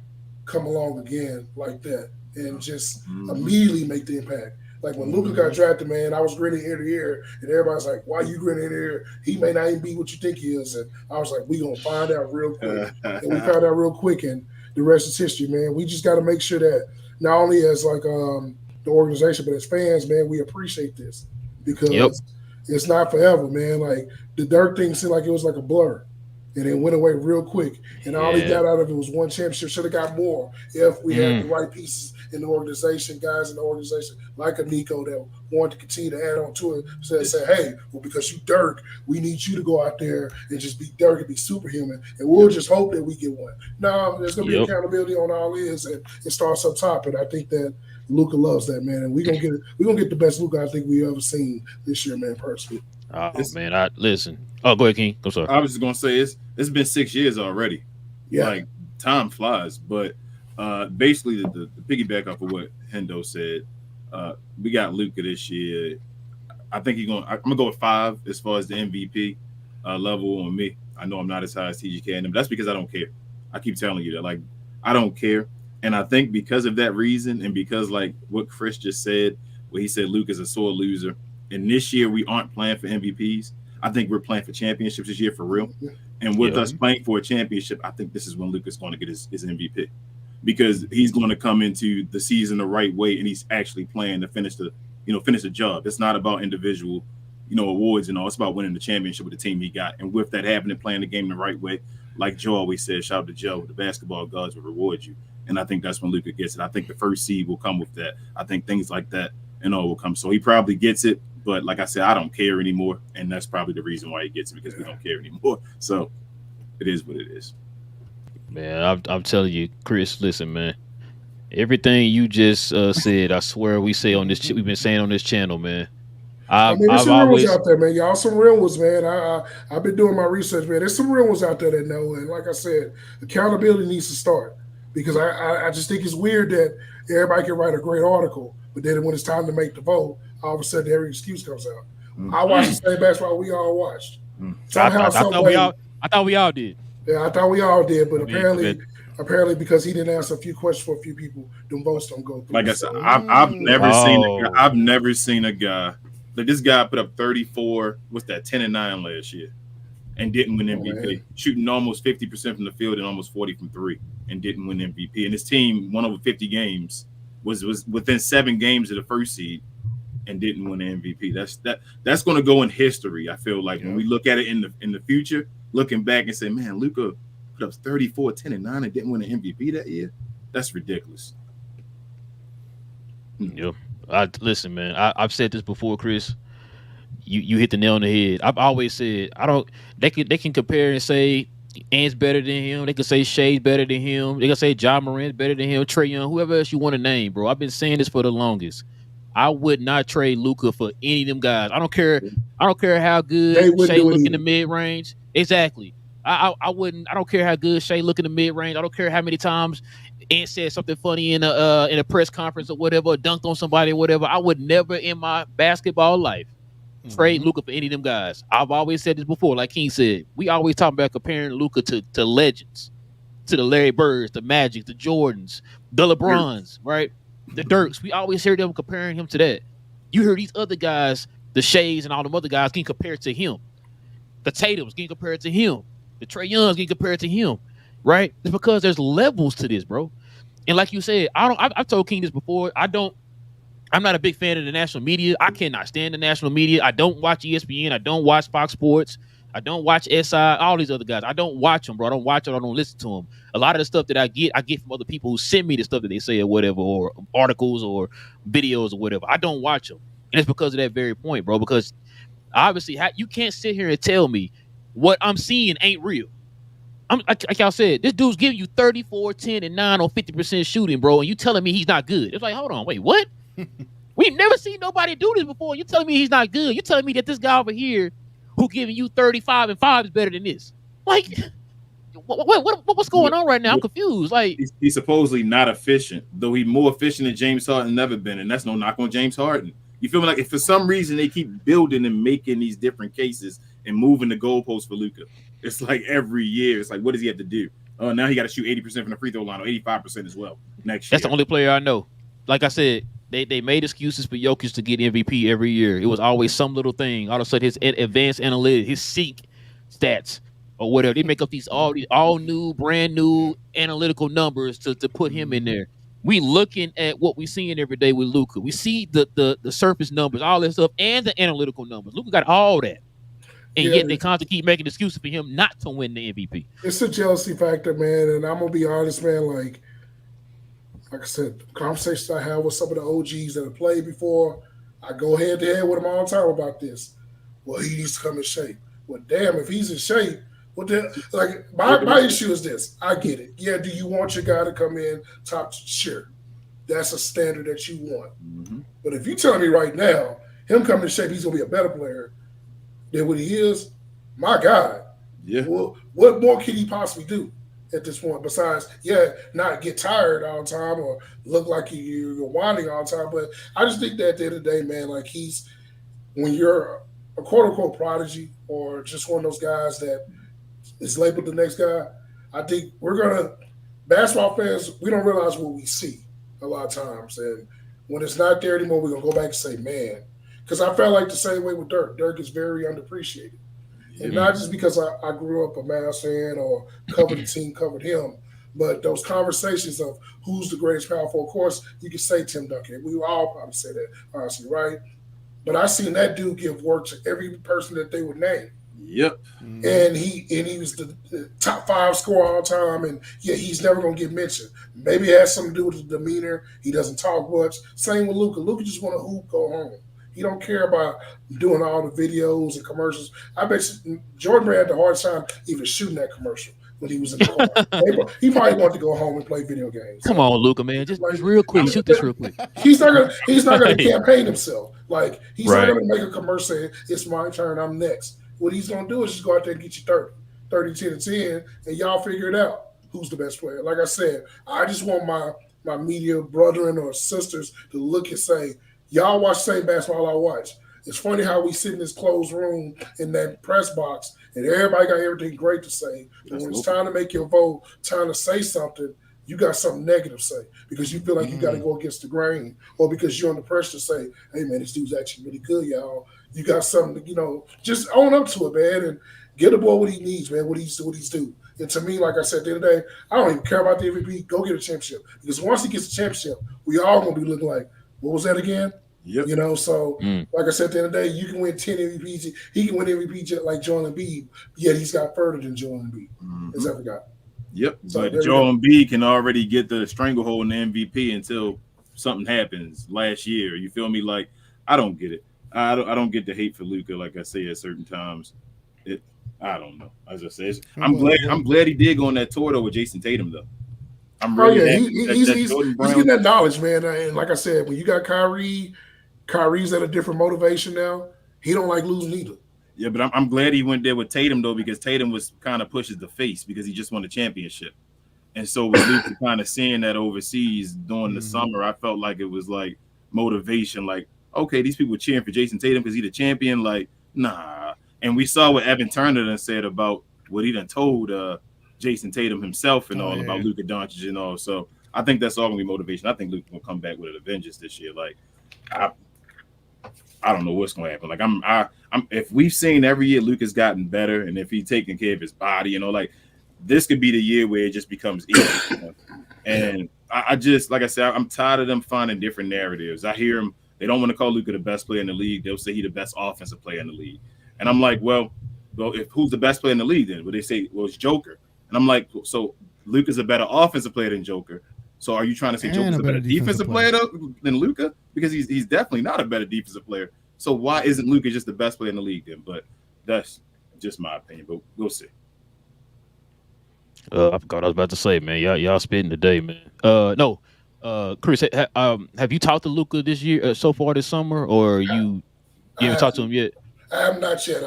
come along again like that and just immediately make the impact. Like when Luka got drafted, man, I was grinning ear to ear, and everybody's like, why you grinning ear to ear? He may not even be what you think he is. And I was like, we going to find out real quick. And we found out real quick. And, the rest is history, man. We just got to make sure that not only as like the organization, but as fans, man, we appreciate this because it's not forever, man. Like the Dirk thing seemed like it was like a blur. And it went away real quick. And all he got out of it was one championship. Should have got more if we had the right pieces in the organization, guys in the organization, like a Nico that wanted to continue to add on to it. So they say, hey, well, because you Dirk, we need you to go out there and just be Dirk and be superhuman. And we'll just hope that we get one. No, there's going to be accountability on all ends, and it starts up top. And I think that Luka loves that, man. And we're gonna get the best Luka I think we've ever seen this year, man, personally. Oh, man, I listen. Oh, go ahead, King. I'm sorry. I was just gonna say it's been 6 years already. Yeah, like time flies. But basically, the piggyback off of what Hendo said, we got Luka this year. I think I'm gonna go with 5 as far as the MVP level on me. I know I'm not as high as T.G.K. and them. That's because I don't care. I keep telling you that, like, I don't care. And I think because of that reason, and because like what Chris just said, where he said Luka's a sore loser, and this year we aren't playing for MVPs. I think we're playing for championships this year for real. And with us playing for a championship, I think this is when Luka's going to get his MVP, because he's going to come into the season the right way, and he's actually playing to finish the job. It's not about individual, awards and all. It's about winning the championship with the team he got. And with that happening, playing the game the right way, like Joe always says, shout out to Joe, the basketball gods will reward you. And I think that's when Luka gets it. I think the first seed will come with that. I think things like that will come. So he probably gets it. But like I said, I don't care anymore. And that's probably the reason why he gets it, because we don't care anymore. So it is what it is. Man, I'm telling you, Chris, listen, man. Everything you just said, I swear we've been saying on this channel, man. There's some real ones out there, man. Y'all some real ones, man. I've been doing my research, man. There's some real ones out there that know. And like I said, accountability needs to start. Because I just think it's weird that everybody can write a great article, but then when it's time to make the vote, all of a sudden every excuse comes out. I watched the same basketball we all watched. I thought we all did. Yeah, I thought we all did, but apparently because he didn't answer a few questions for a few people, them votes don't go through. Like I said, I've never seen a guy. Like this guy put up 34. What's that? 10 and 9 last year. And didn't win MVP, shooting almost 50% from the field and almost 40 from 3, and didn't win MVP. And his team won over 50 games, was within 7 games of the first seed, and didn't win an MVP. That's going to go in history. I feel like when we look at it in the future, looking back and say, man, Luka put up 34, 10 and 9, and didn't win an MVP that year. That's ridiculous. Yep. Listen, man. I've said this before, Chris. You hit the nail on the head. I've always said they can compare and say Ant's better than him. They can say Shea's better than him. They can say Ja Morant's better than him. Trae Young, whoever else you want to name, bro. I've been saying this for the longest. I would not trade Luka for any of them guys. I don't care how good Shea look in the mid range. Exactly. I wouldn't. I don't care how good Shea look in the mid range. I don't care how many times Ant said something funny in a press conference or whatever, or dunked on somebody or whatever. I would never in my basketball life trade Luka for any of them guys. I've always said this before, like King said. We always talk about comparing Luka to legends, to the Larry Birds, the Magic, the Jordans, the LeBrons, right? The Dirks. We always hear them comparing him to that. You hear these other guys, the Sheas and all them other guys, getting compared to him. The Tatums getting compared to him. The Trae Youngs getting compared to him, right? It's because there's levels to this, bro. And like you said, I've told King this before. I'm not a big fan of the national media. I cannot stand the national media. I don't watch ESPN. I don't watch Fox Sports. I don't watch SI, all these other guys. I don't watch them, bro. I don't watch them. I don't listen to them. A lot of the stuff that I get from other people who send me the stuff that they say or whatever, or articles or videos or whatever. I don't watch them. And it's because of that very point, bro, because obviously you can't sit here and tell me what I'm seeing ain't real. Like y'all said, this dude's giving you 34, 10, and 9 on 50% shooting, bro, and you telling me he's not good. It's like, hold on, wait, what? We've never seen nobody do this before. You telling me he's not good. You telling me that this guy over here who giving you 35 and 5 is better than this. Like, what's going on right now? I'm confused. Like, he's supposedly not efficient, though he's more efficient than James Harden never been, and that's no knock on James Harden. You feel me? Like if for some reason they keep building and making these different cases and moving the goalposts for Luka, it's like every year, it's like, what does he have to do? Oh, now he got to shoot 80% from the free throw line, or 85% as well next year. That's the only player I know. Like I said, they made excuses for Jokic to get MVP every year. It was always some little thing. All of a sudden, his advanced analytics, his sync stats or whatever. They make up these all new, brand new analytical numbers to put him in there. We looking at what we seeing every day with Luka. We see the surface numbers, all that stuff, and the analytical numbers. Luka got all that. And Yeah, yet they constantly keep making excuses for him not to win the MVP. it's a jealousy factor, man. And I'm gonna be honest, man. Like I said, the conversations I have with some of the OGs that have played before, I go head to head with them all the time about this. Well, he needs to come in shape. Well, damn, if he's in shape, what the like? My issue is this. I get it. Yeah, do you want your guy to come in top? Sure, that's a standard that you want. Mm-hmm. But if you tell me right now, him coming in shape, he's gonna be a better player than what he is. My God, Yeah. well, what more can he possibly do at this point besides, not get tired all the time or look like you're whining all the time? But I just think that at the end of the day, man, like when you're a quote unquote prodigy or just one of those guys that is labeled the next guy, I think basketball fans, we don't realize what we see a lot of times. And when it's not there anymore, we're going to go back and say, man, because I felt like the same way with Dirk. Dirk is very underappreciated. And not just because I grew up a Mavs fan or covered the team, covered him, but those conversations of who's the greatest power forward. Of course, you can say Tim Duncan. We all probably say that, honestly, right? But I seen that dude give work to every person that they would name. Yep. And he was the top 5 scorer all time, and he's never gonna get mentioned. Maybe it has something to do with his demeanor. He doesn't talk much. Same with Luka. Luka just want to hoop, go home. He don't care about doing all the videos and commercials. I bet Jordan Brand had the hardest time even shooting that commercial when he was in the car. He probably wanted to go home and play video games. Come on, Luka, man. Just real quick. Shoot this real quick. He's not gonna campaign himself. Like he's not gonna make a commercial saying it's my turn, I'm next. What he's gonna do is just go out there and get you 30, 10, and 10, and y'all figure it out. Who's the best player? Like I said, I just want my media brethren or sisters to look and say, y'all watch the same basketball I watch. It's funny how we sit in this closed room in that press box and everybody got everything great to say. But when it's time to make your vote, time to say something, you got something negative to say because you feel like you got to go against the grain or because you're under pressure to say, hey, man, this dude's actually really good, y'all. You got something to, just own up to it, man, and get the boy what he needs, man, what he's due. And to me, like I said the other day, I don't even care about the MVP. Go get a championship. Because once he gets a championship, we all going to be looking like, what was that again? Yep. Like I said the other day, you can win 10 MVPs. He can win MVP just like Joel Embiid, yet he's got further than Joel Embiid has ever got. Yep. So but Joel Embiid can already get the stranglehold in the MVP until something happens last year. You feel me? Like, I don't get it. I don't get the hate for Luka, like I say at certain times. I don't know. As I said, I'm glad he did go on that tour though with Jason Tatum though. I'm really he's getting that knowledge, man. And like I said, when you got Kyrie's at a different motivation now. He don't like losing either. Yeah, but I'm glad he went there with Tatum though, because Tatum was kind of pushes the face because he just won the championship. And so with Luka kind of seeing that overseas during the summer, I felt like it was like motivation, like, okay, these people cheering for Jason Tatum because he's the champion. Like, nah. And we saw what Evan Turner done said about what he done told Jason Tatum himself and all about Luka Doncic and all. So I think that's all gonna be motivation. I think Luka will come back with a vengeance this year. Like, I don't know what's gonna happen. Like, I'm if we've seen every year Luka's gotten better, and if he's taking care of his body, like this could be the year where it just becomes easy. And I just, like I said, I'm tired of them finding different narratives. I hear them. They don't want to call Luka the best player in the league. They'll say he's the best offensive player in the league. And I'm like, well, if who's the best player in the league then? Well, they say, well, it's Joker. And I'm like, so Luka's a better offensive player than Joker. So are you trying to say Joker's a better defensive player than Luka? Because he's definitely not a better defensive player. So why isn't Luka just the best player in the league then? But that's just my opinion. But we'll see. I forgot what I was about to say, man. Y'all spitting today, man. No. Chris, have you talked to Luka this year so far this summer, or you haven't talked to him yet? I have not yet.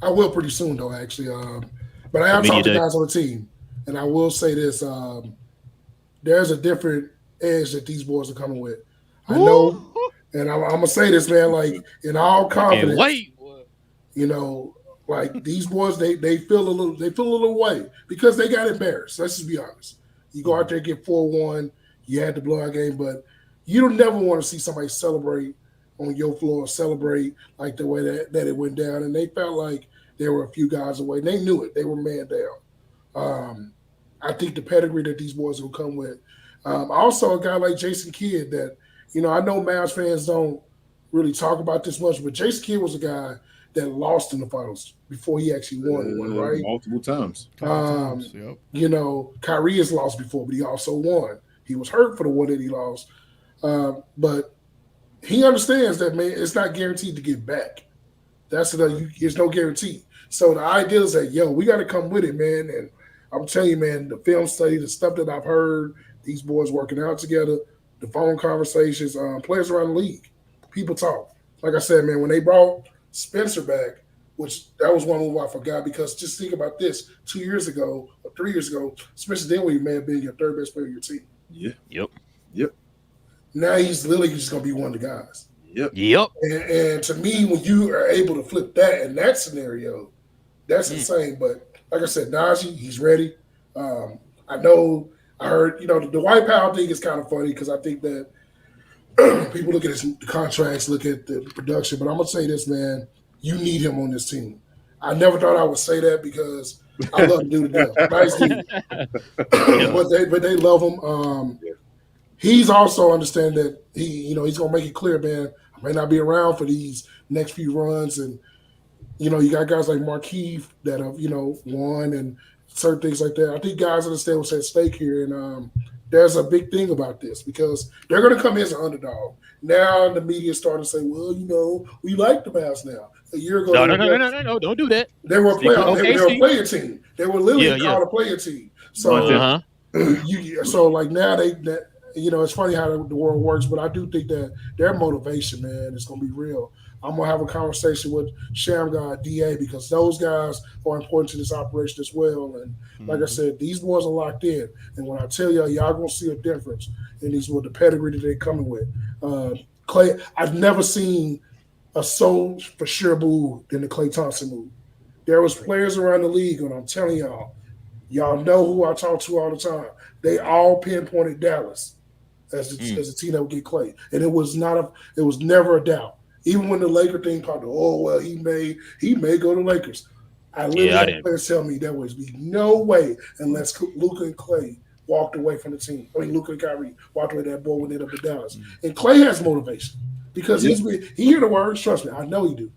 I will pretty soon, though, actually. But I have talked to guys on the team, and I will say this: there's a different edge that these boys are coming with. I know, and I'm gonna say this, man, like in all confidence. Like these boys, they feel a little way because they got embarrassed. Let's just be honest. You go out there and get 4-1. You had the blowout game, but you don't never want to see somebody celebrate on your floor, celebrate like the way that it went down. And they felt like They were a few guys away. They knew it. They were man down. I think the pedigree that these boys will come with. Also, a guy like Jason Kidd that, I know Mavs fans don't really talk about this much, but Jason Kidd was a guy that lost in the finals before he actually won one, right? Multiple times. Yep. Kyrie has lost before, but he also won. He was hurt for the one that he lost. But he understands that, man, it's not guaranteed to get back. There's no guarantee. So the idea is that, we got to come with it, man. And I'm telling you, man, the film study, the stuff that I've heard, these boys working out together, the phone conversations, players around the league, people talk. Like I said, man, when they brought Spencer back, which that was one move I forgot, because just think about this, 2 years ago or 3 years ago, Spencer Dinwiddie may have been your third best player of your team. Yeah. Yep. Now he's literally just going to be one of the guys. Yep. And to me, when you are able to flip that in that scenario, that's insane. But like I said, Najee, he's ready. I heard, the Dwight Powell thing is kind of funny because I think that people look at the contracts, look at the production. But I'm going to say this, man, you need him on this team. I never thought I would say that because I love the dude to death. Nice dude. but they love him. He's also understand that he's going to make it clear, man, I may not be around for these next few runs. And, you got guys like Markieff that have, won and certain things like that. I think guys understand what's at stake here. And there's a big thing about this because they're going to come in as an underdog. Now the media is starting to say, well, we like the Mavs now. A year ago. No, don't do that. They were a player team. They were literally called a player team. So, so like now it's funny how the world works, but I do think that their motivation, man, is going to be real. I'm going to have a conversation with Shamgar, DA, because those guys are important to this operation as well. And like I said, these boys are locked in. And when I tell y'all going to see a difference in with the pedigree that they're coming with. Klay, I've never seen a so for sure move than the Klay Thompson move. There was players around the league, and I'm telling y'all know who I talk to all the time. They all pinpointed Dallas as a team that would get Klay. And it was never a doubt. Even when the Laker thing popped up, he may go to Lakers. I literally had players tell me there was no way unless Luka and Klay walked away from the team. Luka and Kyrie walked away, that boy would end up in Dallas. And Klay has motivation because he hear the words. Trust me, I know he do.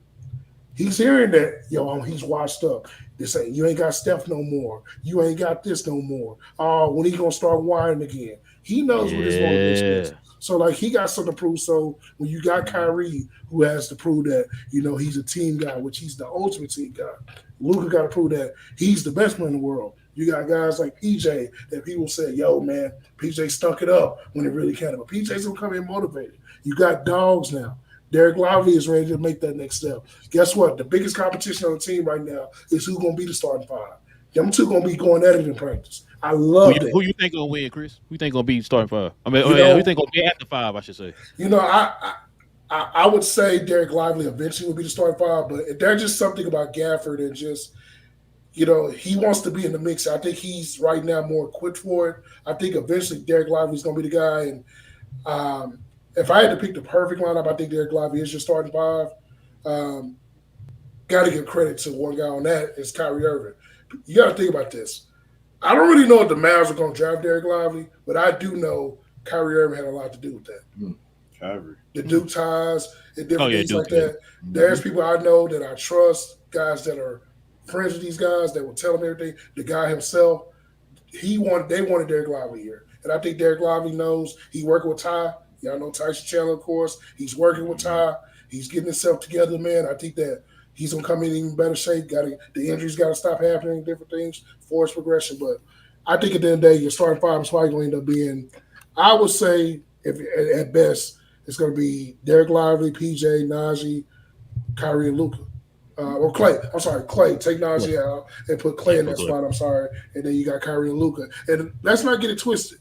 He's hearing that, he's washed up. They say, you ain't got Steph no more. You ain't got this no more. Oh, when he going to start whining again? He knows what his motivation is. So, he got something to prove. So, when you got Kyrie, who has to prove that, he's a team guy, which he's the ultimate team guy. Luka got to prove that he's the best player in the world. You got guys like PJ that people say, man, PJ stunk it up when it really counted. But PJ's going to come in motivated. You got dogs now. Derek Lively is ready to make that next step. Guess what? The biggest competition on the team right now is who's going to be the starting five. Them two going to be going at it in practice. I love that. Who you think going to win, Chris? Who you think going to be starting five? Who you think going to be at the five, I should say? I would say Derek Lively eventually will be the starting five, but there's just something about Gafford and just, he wants to be in the mix. I think he's right now more equipped for it. I think eventually Derek Lively is going to be the guy. And if I had to pick the perfect lineup, I think Derek Lively is your starting five. Got to give credit to one guy on that is Kyrie Irving. You got to think about this. I don't really know if the Mavs are going to draft Derek Lively, but I do know Kyrie Irving had a lot to do with that. Kyrie. The Duke ties and different things like that. There's people I know that I trust, guys that are friends with these guys that will tell them everything. The guy himself, they wanted Derek Lively here. And I think Derek Lively knows he working with Ty. Y'all know Tyson Chandler, of course. He's working with Ty. He's getting himself together, man. I think that he's going to come in even better shape. The injuries got to stop happening, different things, force progression. But I think at the end of the day, your starting five is probably going to end up being, I would say, if at best, it's going to be Derek Lively, PJ, Najee, Kyrie, and Luka. Or Klay. I'm sorry, Klay. Take Najee out and put Klay in that spot. I'm sorry. And then you got Kyrie and Luka. And let's not get it twisted.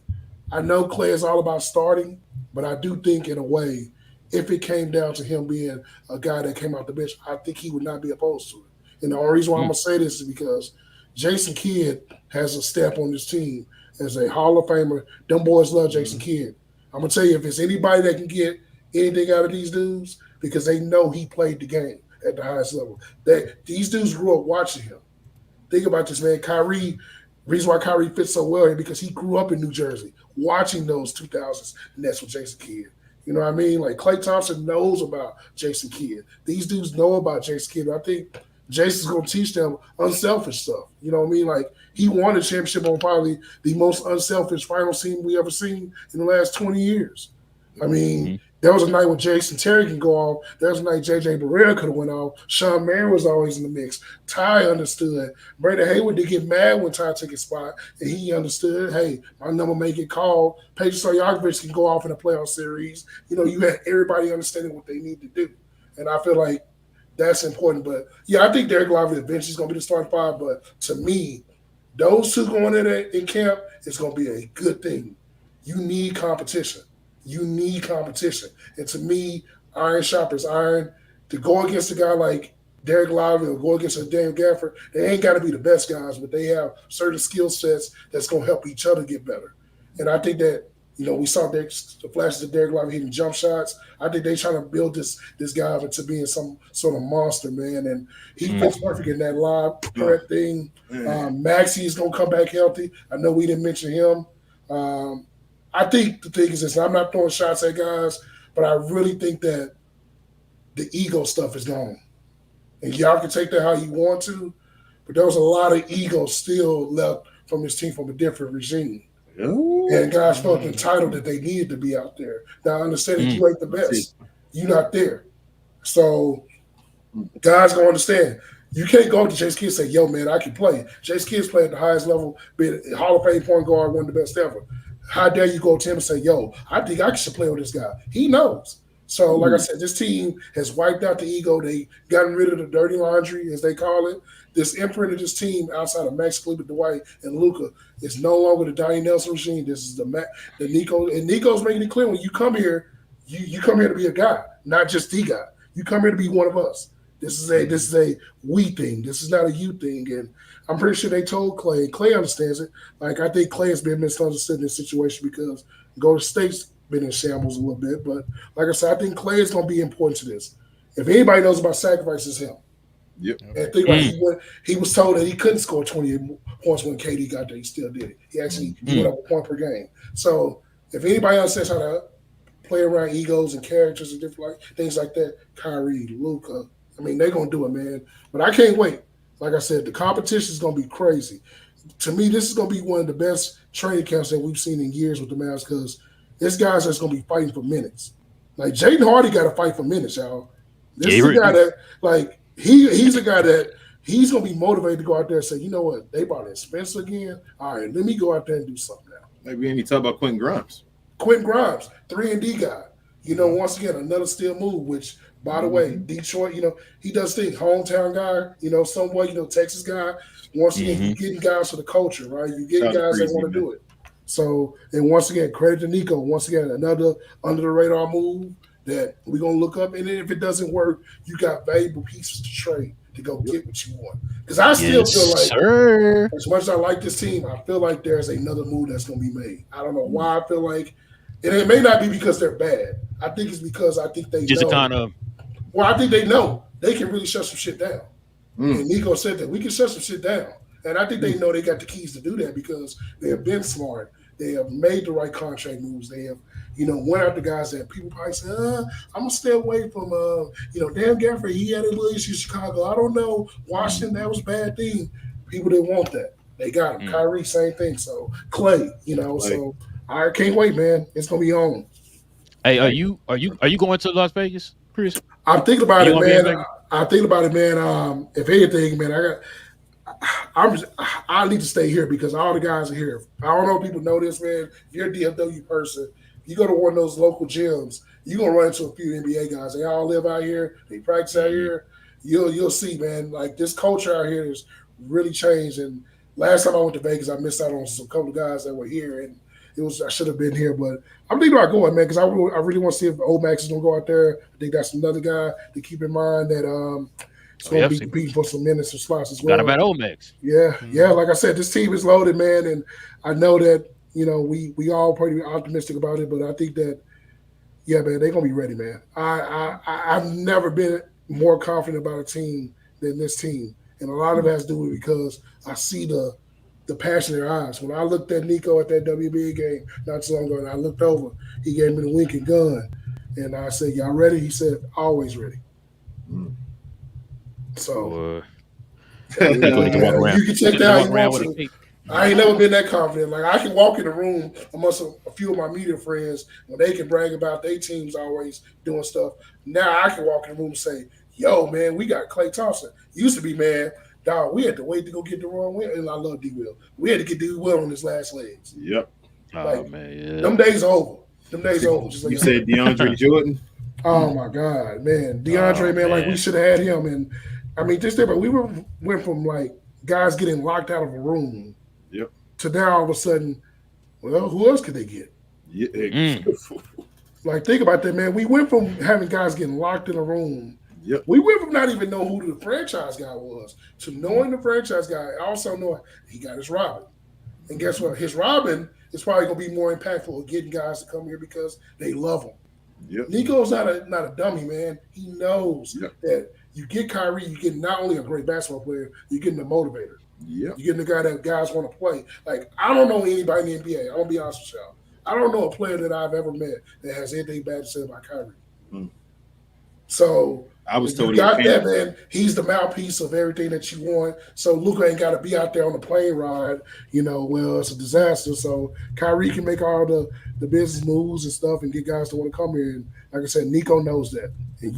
I know Klay is all about starting, but I do think in a way, if it came down to him being a guy that came out the bench, I think he would not be opposed to it. And the only reason why I'm going to say this is because Jason Kidd has a step on this team as a Hall of Famer. Them boys love Jason Kidd. I'm going to tell you, if it's anybody that can get anything out of these dudes, because they know he played the game. at the highest level. These dudes grew up watching him. Think about this, man. Kyrie, reason why Kyrie fits so well here because he grew up in New Jersey watching those 2000s Nets with Jason Kidd. You know what I mean? Like Klay Thompson knows about Jason Kidd. These dudes know about Jason Kidd. I think Jason's going to teach them unselfish stuff. You know what I mean? Like he won a championship on probably the most unselfish final scene we ever seen in the last 20 years. I mean, there was a night when Jason Terry can go off. There was a night J.J. Barrera could have went off. Sean Marion was always in the mix. Ty understood. Brandon Hayward did get mad when Ty took his spot, and he understood, hey, my number may get called. Peja Stojakovic can go off in a playoff series. You know, you had everybody understanding what they need to do. And I feel like that's important. But, yeah, I think Derek Lively eventually is going to be the starting five. But to me, those two going in camp is going to be a good thing. You need competition. You need competition. And to me, iron sharpens iron. To go against a guy like Derek Lively or go against a Daniel Gafford, they ain't got to be the best guys, but they have certain skill sets that's going to help each other get better. And I think that, you know, we saw the flashes of Derek Lively hitting jump shots. I think they're trying to build this guy up into being some sort of monster, man. And he fits perfect in that live threat thing. Maxey is going to come back healthy. I know we didn't mention him. I think the thing is this, I'm not throwing shots at guys, but I really think that the ego stuff is gone. And y'all can take that how you want to, but there was a lot of ego still left from this team from a different regime. And guys felt entitled that they needed to be out there. Now, understand that you ain't the best. You're not there. So guys going to understand. You can't go to Jason Kidd and say, yo, man, I can play. Jason Kidd's playing at the highest level, being a Hall of Fame point guard, one of the best ever. How dare you go to him and say, yo, I think I should play with this guy. He knows. So, like I said, this team has wiped out the ego. They gotten rid of the dirty laundry, as they call it. This imprint of this team outside of Max Kleber, Dwight, and Luka is no longer the Donnie Nelson regime. This is the Nico. And Nico's making it clear when you come here, you come here to be a guy, not just the guy. You come here to be one of us. This is a we thing. This is not a you thing. And I'm pretty sure they told Clay. Clay understands it. Like, I think Clay has been misunderstood in this situation because Golden State's been in shambles a little bit. But like I said, I think Clay is going to be important to this. If anybody knows about sacrifice, it's him. Yep. And think about he was told that he couldn't score 28 points when KD got there. He still did it. He actually went up a point per game. So if anybody understands how to play around egos and characters and different things like that, Kyrie, Luka, I mean, they're going to do it, man. But I can't wait. Like I said, the competition is going to be crazy. To me, this is going to be one of the best training camps that we've seen in years with the Mavs because this guy's that's going to be fighting for minutes. Like, Jaden Hardy got to fight for minutes, y'all. This is a guy that, like, he's a guy that he's going to be motivated to go out there and say, you know what, they brought in Spencer again. All right, let me go out there and do something now. Maybe any talk about Quentin Grimes. Quentin Grimes, 3-and-D guy. You know, once again, another steal move, which, by the way, Detroit, you know, he does things. Hometown guy, you know, somewhat, you know, Texas guy. Once again, you're getting guys for the culture, right? You're getting guys that want to do it. So, and once again, credit to Nico. Once again, another under-the-radar move that we're going to look up. And then if it doesn't work, you got valuable pieces to trade to go get what you want. Because I still feel like, as much as I like this team, I feel like there's another move that's going to be made. I don't know why I feel like, and it may not be because they're bad. I think it's because I think they just know. kind of. Well, I think they know they can really shut some shit down. And Nico said that we can shut some shit down. And I think they know they got the keys to do that because they have been smart. They have made the right contract moves. They have, you know, went out the guys that people probably say, I'm going to stay away from, you know, Dan Gafford, he had a little issue in Chicago. I don't know. Washington, that was a bad thing. People didn't want that. They got him. Kyrie, same thing. So, Clay, you know, so I can't wait, man. It's going to be on. Hey, are you going to Las Vegas, Chris? I'm thinking about it, man. I think about it, man. If anything, man, I need to stay here because all the guys are here. I don't know if people know this, man. If you're a DFW person, you go to one of those local gyms, you're gonna run into a few NBA guys. They all live out here, they practice out here. You'll see, man, like this culture out here has really changed. And last time I went to Vegas, I missed out on some couple of guys that were here, and I should have been here, but I'm thinking about going, man, because I really want to see if Old Max is gonna go out there. I think that's another guy to keep in mind that it's going to be competing for some minutes and slots as well. Got about Old Max. Yeah. Like I said, this team is loaded, man, and I know that, you know, we all pretty optimistic about it, but I think that, yeah, man, they're going to be ready, man. I've never been more confident about a team than this team. And a lot of it has to do with because I see the passion in their eyes. When I looked at Nico at that WBA game not too long ago, and I looked over, he gave me the wink and gun. And I said, y'all ready? He said, always ready. So you can check that out. I ain't never been that confident. Like, I can walk in the room amongst a few of my media friends when they can brag about their teams always doing stuff. Now I can walk in the room and say, yo, man, we got Klay Thompson. Used to be, man, dog, we had to wait to go get the wrong win. And I love D-Will. We had to get D-Will on his last legs. Yep. Them days are over. Just like you said DeAndre Jordan? Oh, my God, man. DeAndre, man, like we should have had him. And, I mean, just different. We went from, like, guys getting locked out of a room to now all of a sudden, well, who else could they get? Like, think about that, man. We went from having guys getting locked in a room. We went from not even know who the franchise guy was to knowing the franchise guy, also knowing he got his Robin. And guess what? His Robin is probably going to be more impactful at getting guys to come here because they love him. Nico's not a dummy, man. He knows that you get Kyrie, you get not only a great basketball player, you're getting a motivator. You're getting the guy that guys want to play. Like, I don't know anybody in the NBA. I'm going to be honest with y'all. I don't know a player that I've ever met that has anything bad to say about Kyrie. So I was told you got that, man. He's the mouthpiece of everything that you want. So Luka ain't got to be out there on the plane ride. Well, it's a disaster. So Kyrie can make all the business moves and stuff and get guys to want to come here. And like I said, Nico knows that. And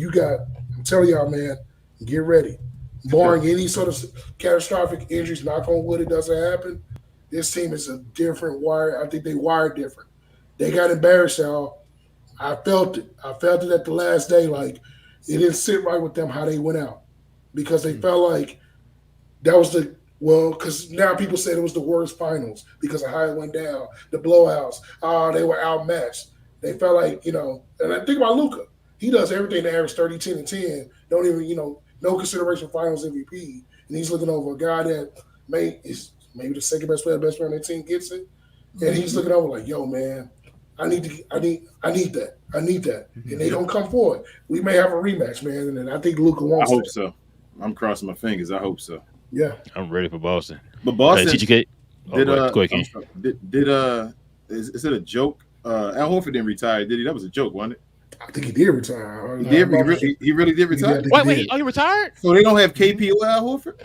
I'm telling y'all, man, get ready. Barring any sort of catastrophic injuries, knock on wood, it doesn't happen. This team is a different wire. I think they wired different. They got embarrassed, y'all. I felt it. I felt it at the last day. Like, it didn't sit right with them how they went out because they felt like that was because now people said it was the worst finals because of how it went down, the blowouts. They were outmatched. They felt like, and I think about Luka. He does everything to average 30, 10, and 10. Don't even, no consideration for finals MVP. And he's looking over a guy that is maybe the second best player on their team gets it. And he's looking over like, yo, man, I need that. And they don't come forward. We may have a rematch, man. And I think Luka wants I hope so. I'm crossing my fingers. I hope so. Yeah. I'm ready for Boston. But Boston T.G.K. Is it a joke? Al Horford didn't retire, did he? That was a joke, wasn't it? I think he did retire. He really did retire? Wait, are you retired? So they don't have KP or Al Horford?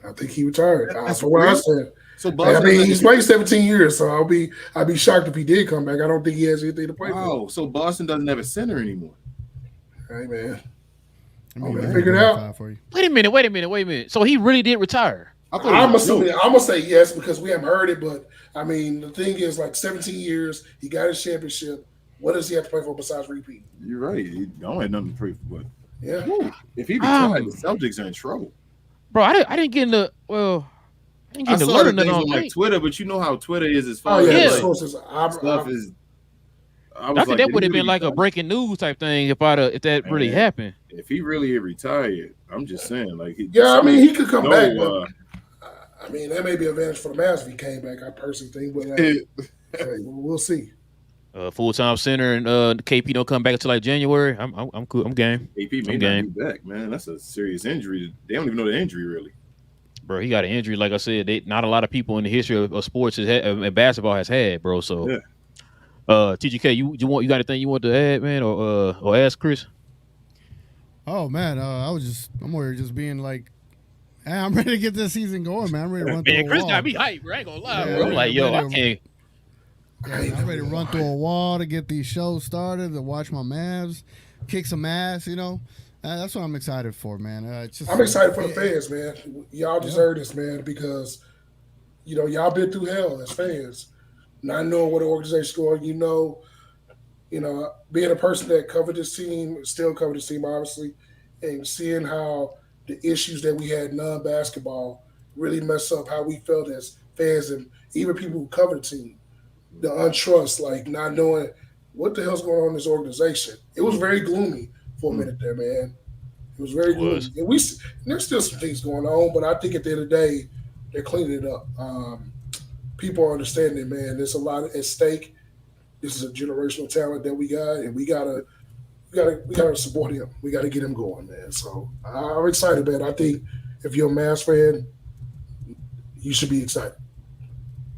I think he retired. That's what I said. So Boston, he's played 17 years, so I'd be shocked if he did come back. I don't think he has anything to play for. Oh, so Boston doesn't have a center anymore. Hey, man. Figure it out. For you. Wait a minute. So he really did retire? I'm gonna say yes because we haven't heard it, but I mean the thing is, like, 17 years, he got his championship. What does he have to play for besides repeat? You're right. He don't have nothing to play for. But if he retired, the Celtics are in trouble. Bro, I didn't get in the I saw the things on like Twitter, but you know how Twitter is as far as stuff is. I think that would have been like a breaking news type thing if that really happened. If he really retired, I'm just saying, like, he could come back. But, I mean, that may be an advantage for the Mavs if he came back. I personally think, but we'll see. Full-time center and KP don't come back until like January. I'm cool. I'm game. KP may not be back, man. That's a serious injury. They don't even know the injury really. Bro, he got an injury. Like I said, not a lot of people in the history of sports and basketball has had, bro. So, T.G.K, you got anything you want to add, man, or ask Chris? Oh man, I'm worried just being like, hey, I'm ready to get this season going, man. I'm ready to run through a Chris wall. got me hyped, bro. I ain't gonna lie, bro. I'm like, yo, I can't. I'm ready to run through a wall to get these shows started, to watch my Mavs kick some ass, That's what I'm excited for, man. I'm excited for the fans, man. Y'all deserve this, man, because, y'all been through hell as fans. Not knowing what the organization's going, being a person that covered this team, still covered this team, obviously, and seeing how the issues that we had non-basketball really mess up how we felt as fans and even people who cover the team. The untrust, like not knowing what the hell's going on in this organization. It was very gloomy for a minute there, man. It was very gloomy. And there's still some things going on, but I think at the end of the day, they're cleaning it up. People are understanding, man. There's a lot at stake. This is a generational talent that we got, and we gotta we gotta support him. We gotta get him going, man. So I'm excited, man. I think if you're a Mavs fan, you should be excited.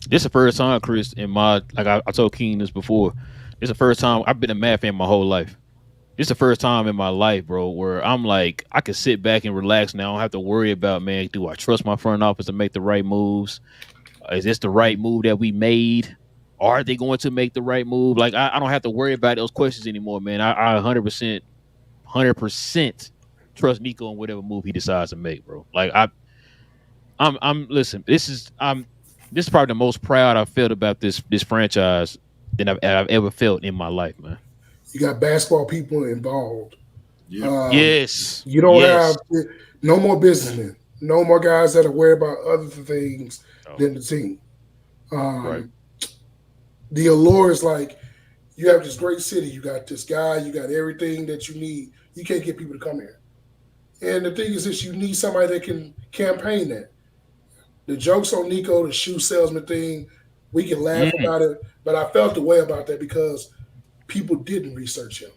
This is the first time, Chris, in my I told King this before. This is the first time I've been a Mavs fan my whole life. This is the first time in my life, bro, where I'm like, I can sit back and relax now. I don't have to worry about, man, do I trust my front office to make the right moves? Is this the right move that we made? Are they going to make the right move? Like, I don't have to worry about those questions anymore, man. I 100% trust Nico in whatever move he decides to make, bro. Like, I'm listen, this is probably the most proud I've felt about this franchise than I've ever felt in my life, man. You got basketball people involved. Yeah. Yes. You don't have no more businessmen, no more guys that are worried about other things than the team. Right. The allure is like you have this great city, you got this guy, you got everything that you need. You can't get people to come here. And the thing is this, you need somebody that can campaign that. The jokes on Nico, the shoe salesman thing, we can laugh about it, but I felt the way about that because people didn't research him.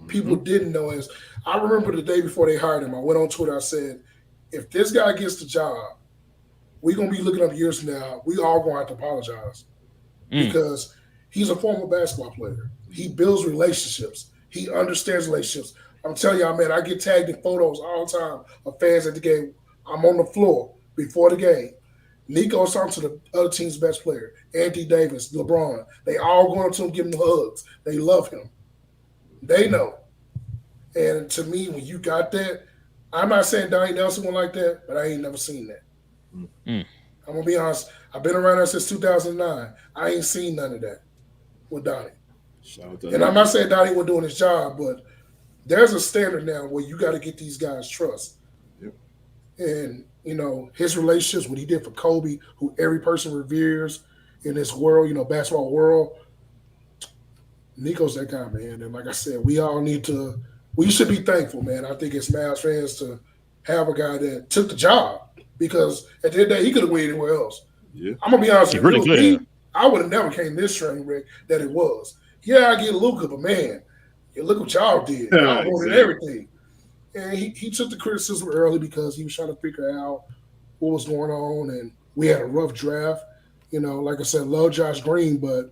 People didn't know him. I remember the day before they hired him, I went on Twitter, I said, if this guy gets the job, we're going to be looking up years from now, we all going to have to apologize because he's a former basketball player. He builds relationships. He understands relationships. I'm telling y'all, man, I get tagged in photos all the time of fans at the game. I'm on the floor before the game. Nico's talking to the other team's best player, Anthony Davis, LeBron. They all going up to him, giving him hugs. They love him. They know. And to me, when you got that, I'm not saying Donnie Nelson went like that, but I ain't never seen that. I'm going to be honest. I've been around there since 2009. I ain't seen none of that with Donnie. And I'm not saying Donnie wasn't doing his job, but there's a standard now where you got to get these guys trust. Yep. And, you know, his relationships, what he did for Kobe, who every person reveres in this world, you know, basketball world, Nico's that guy, man. And like I said, we should be thankful, man. I think as Mavs fans to have a guy that took the job because at the end of the day, he could have went anywhere else. Yeah. I'm going to be honest with you. Really good. I would have never came this train wreck that it was. Yeah, I get Luka, but man, look what y'all did. Y'all wanted everything. And he took the criticism early because he was trying to figure out what was going on. And we had a rough draft. You know, like I said, love Josh Green, but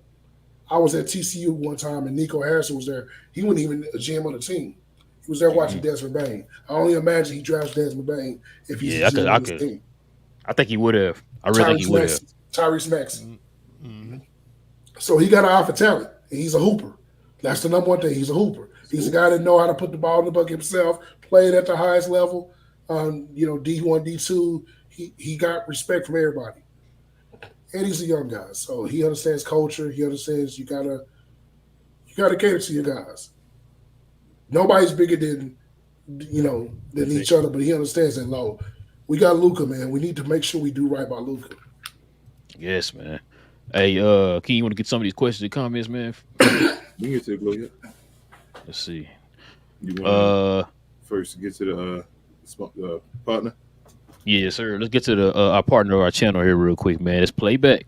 I was at TCU one time and Nico Harrison was there. He wasn't even a GM of the team. He was there watching Desmond Bain. I only imagine he drafts Desmond Bain if he's a GM of the team. I think he would have. I really think he would have. Tyrese Maxey. So he got an eye for talent. And he's a hooper. That's the number one thing. He's a hooper. He's a guy that know how to put the ball in the bucket himself, played at the highest level. You know, D1, D2. He got respect from everybody. And he's a young guy. So he understands culture. He understands you gotta cater to your guys. Nobody's bigger than each other, but he understands that low. We got Luka, man. We need to make sure we do right by Luka. Yes, man. Hey, King, you want to get some of these questions and comments, man? We can take a look. Let's see. You want first to get to the partner? Yes, sir. Let's get to our partner of our channel here real quick, man. It's Playback.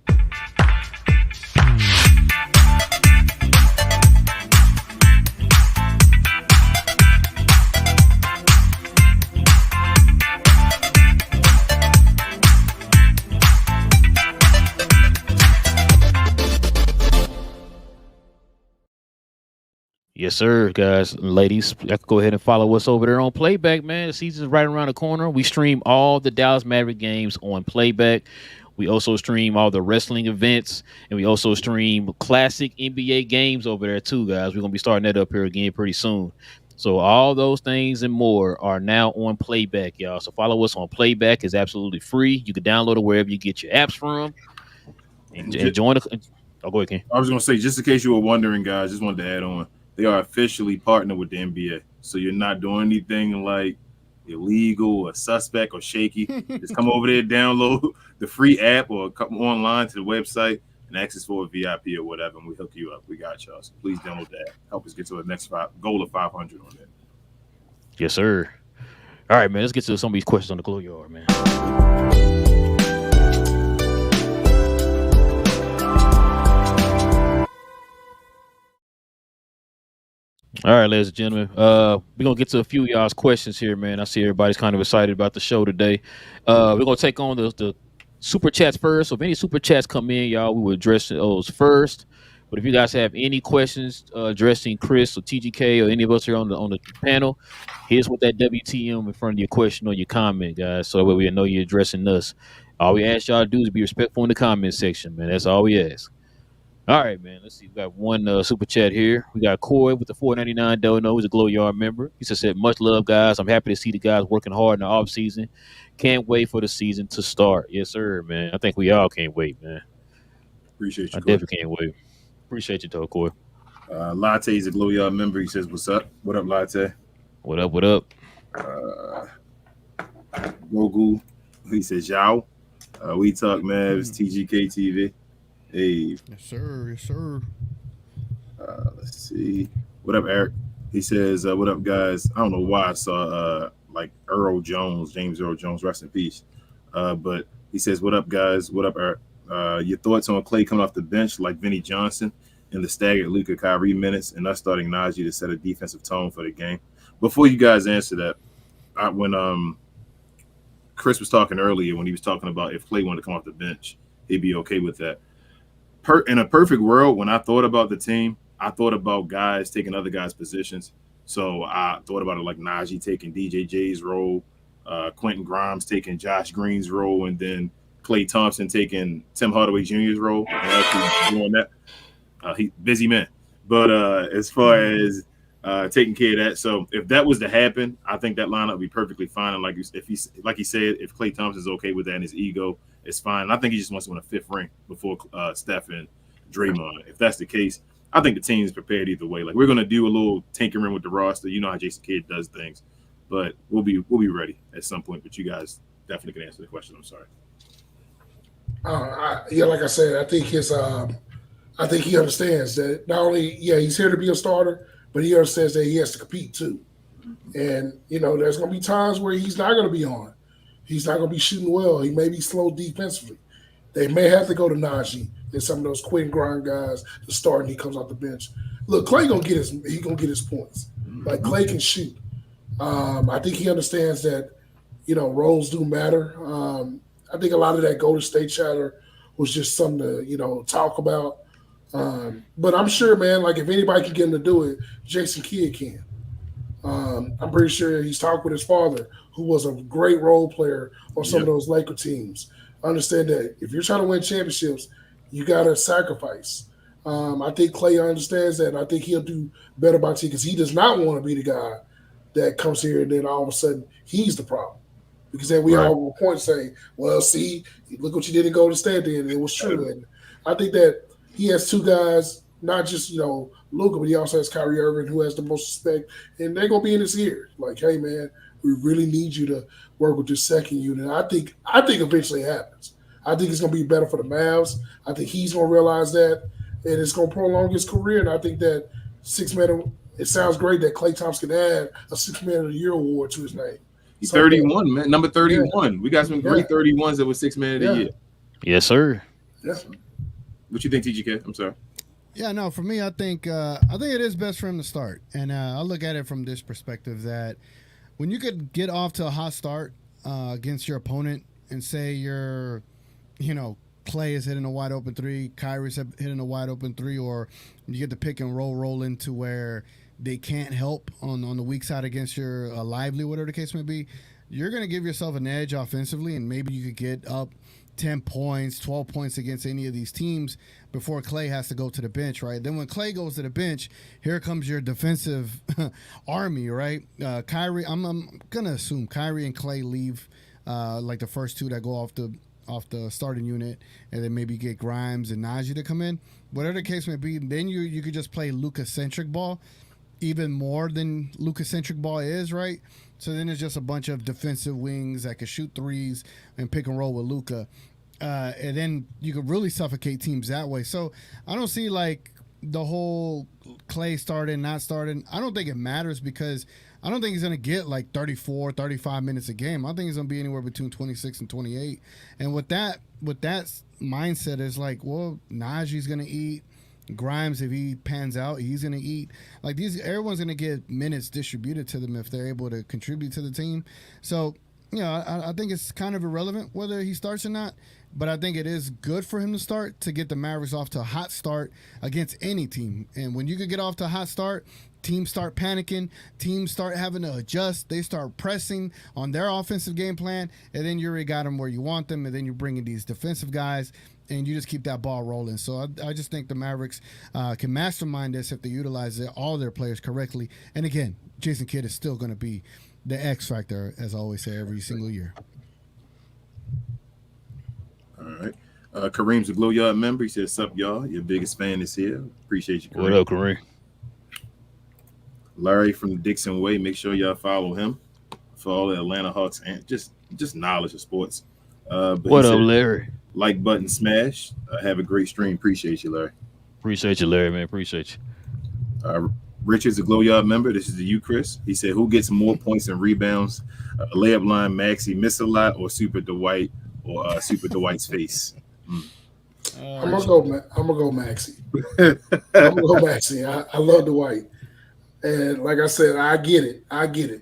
Yes, sir, guys and ladies. You can go ahead and follow us over there on Playback, man. The season's right around the corner. We stream all the Dallas Mavericks games on Playback. We also stream all the wrestling events, and we also stream classic NBA games over there too, guys. We're going to be starting that up here again pretty soon. So all those things and more are now on Playback, y'all. So follow us on Playback. It's absolutely free. You can download it wherever you get your apps from. And join the... Oh, go ahead, Ken. I was going to say, just in case you were wondering, guys, just wanted to add on. They are officially partnered with the NBA. So you're not doing anything like illegal or suspect or shaky. Just come over there, download the free app or come online to the website and access for a VIP or whatever, and we hook you up. We got y'all. So please download that. Help us get to the next goal of 500 on that. Yes, sir. All right, man. Let's get to some of these questions on the Glow Yard, man. All right, ladies and gentlemen. We're gonna get to a few of y'all's questions here, man. I see everybody's kind of excited about the show today. We're gonna take on the super chats first. So if any super chats come in, y'all, we will address those first. But if you guys have any questions addressing Chris or T.G.K. or any of us here on the panel, here's what that WTM in front of your question or your comment, guys. So that way we know you're addressing us. All we ask y'all to do is be respectful in the comment section, man. That's all we ask. All right, man. Let's see. We got one super chat here. We got Coy with the $4.99 dono. He's a Glow Yard member. He just said, "Much love, guys. I'm happy to see the guys working hard in the off season. Can't wait for the season to start." Yes, sir, man. I think we all can't wait, man. Appreciate you. I definitely can't wait. Appreciate you, though, Coy. Latte is a Glow Yard member. He says, "What's up? What up, Latte? What up? What up?" Gogu. He says, "Yao. We talk Mavs. T.G.K. TV. Hey, Yes, sir. Yes, sir. let's see. What up, Eric? He says, what up, guys? I don't know why I saw like James Earl Jones, rest in peace. But he says, what up, guys? What up, Eric? Your thoughts on Klay coming off the bench like Vinny Johnson and the staggered Luka Kyrie minutes and us starting Najee to set a defensive tone for the game? Before you guys answer that, when Chris was talking earlier, when he was talking about if Klay wanted to come off the bench, he'd be okay with that. In a perfect world, when I thought about the team, I thought about guys taking other guys' positions. So I thought about it like Najee taking DJJ's role, Quentin Grimes taking Josh Green's role, and then Klay Thompson taking Tim Hardaway Jr.'s role. And actually doing that, he busy man. But as far as taking care of that, so if that was to happen, I think that lineup would be perfectly fine. And like he said, if Klay Thompson's okay with that and his ego, it's fine. I think he just wants to win a fifth ring before Steph and Draymond. If that's the case, I think the team is prepared either way. Like, we're gonna do a little tinkering with the roster. You know how Jason Kidd does things, but we'll be ready at some point. But you guys definitely can answer the question. I'm sorry. Like I said, I think I think he understands that not only he's here to be a starter, but he understands that he has to compete too. And there's gonna be times where he's not gonna be on. He's not going to be shooting well. He may be slow defensively. They may have to go to Najee and some of those Quentin Grimes guys to start, and he comes off the bench. Look, Klay gonna get his points. Like, Klay can shoot. I think he understands that roles do matter. I think a lot of that Golden State chatter was just something to talk about. But I'm sure, man, like, if anybody can get him to do it, Jason Kidd can. I'm pretty sure he's talked with his father, who was a great role player on some of those Laker teams. Understand that if you're trying to win championships, you got to sacrifice. I think Klay understands that, and I think he'll do better by team because he does not want to be the guy that comes here and then all of a sudden he's the problem. Because then we all will point saying, well, see, look what you did in Golden State, and it was true. And I think that he has two guys, not just, Luka, but he also has Kyrie Irving, who has the most respect, and they're going to be in his ear. Like, hey, man, we really need you to work with this second unit. I think eventually it happens. I think it's going to be better for the Mavs. I think he's going to realize that, and it's going to prolong his career. And I think that it sounds great that Klay Thompson can add a 6 Man of the Year award to his name. He's 31, man. Number 31. We got some great 31s that were 6 Man of the Year. Yes, sir. Yeah. What you think, T.G.K.? I'm sorry. Yeah, no, for me, I think it is best for him to start. And I look at it from this perspective that when you could get off to a hot start against your opponent and say you're, Klay is hitting a wide open three, Kyrie's hitting a wide open three, or you get the pick and roll into where they can't help on the weak side against your Lively, whatever the case may be, you're going to give yourself an edge offensively, and maybe you could get up 10 points, 12 points against any of these teams before Klay has to go to the bench, right? Then when Klay goes to the bench, here comes your defensive army, right? Kyrie, I'm going to assume Kyrie and Klay leave like the first two that go off the starting unit, and then maybe get Grimes and Najee to come in. Whatever the case may be, then you could just play Luka-centric ball even more than Luka-centric ball is, right? So then it's just a bunch of defensive wings that can shoot threes and pick and roll with Luka. And then you could really suffocate teams that way. So I don't see like the whole Klay starting, not starting. I don't think it matters because I don't think he's going to get like 34, 35 minutes a game. I think he's going to be anywhere between 26 and 28. And with that mindset is like, well, Najee's going to eat. Grimes, if he pans out, he's going to eat. Like these, everyone's going to get minutes distributed to them if they're able to contribute to the team. So, I think it's kind of irrelevant whether he starts or not. But I think it is good for him to start to get the Mavericks off to a hot start against any team. And when you can get off to a hot start, teams start panicking, teams start having to adjust, they start pressing on their offensive game plan, and then you already got them where you want them, and then you're bringing these defensive guys, and you just keep that ball rolling. So I just think the Mavericks can mastermind this if they utilize all their players correctly. And again, Jason Kidd is still going to be the X factor, as I always say, every single year. All right. Kareem's a Glow Yard member. He says, "Sup, y'all? Your biggest fan is here. Appreciate you, Kareem." What up, Kareem? Larry from the Dixon Way. Make sure y'all follow him for all the Atlanta Hawks and just knowledge of sports. What up, Larry? Like button smash. Have a great stream. Appreciate you, Larry. Appreciate you, Larry, man. Appreciate you. Richard's a Glow Yard member. This is to you, Chris. He said, "Who gets more points and rebounds? Layup line, Maxey, miss a lot, or Super Dwight, or Super Dwight's face?" I'm gonna go Maxey. I'm gonna go Maxey. I love Dwight, and like I said, I get it.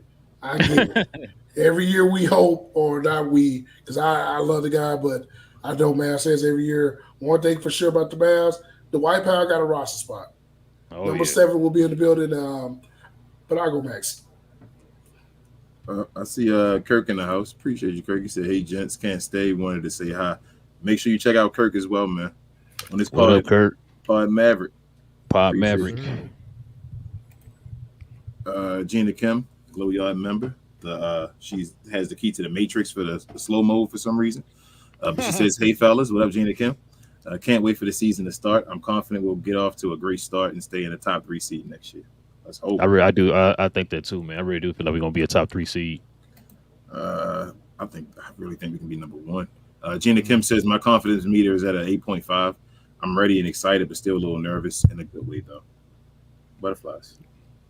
Every year we hope, or not we, because I love the guy, but I know Mavs says every year. One thing for sure about the Mavs, Dwight Powell got a roster spot. Number 7 will be in the building, but I'll go Maxey. I see Kirk in the house. Appreciate you, Kirk. He said, "Hey, gents, can't stay. Wanted to say hi." Make sure you check out Kirk as well, man. On this What up, Kirk? Pod Maverick. Pod Maverick. Gina Kim, Glow Yard member. She has the key to the Matrix for the slow mode for some reason. But she says, "Hey, fellas, what up, Gina Kim? Can't wait for the season to start. I'm confident we'll get off to a great start and stay in the top 3 seed next year. Let's hope." I do. I think that too, man. I really do feel like we're gonna be a top 3 seed. I really think we can be number 1. Gina Kim says, "My confidence meter is at an 8.5. I'm ready and excited, but still a little nervous in a good way, though." Butterflies.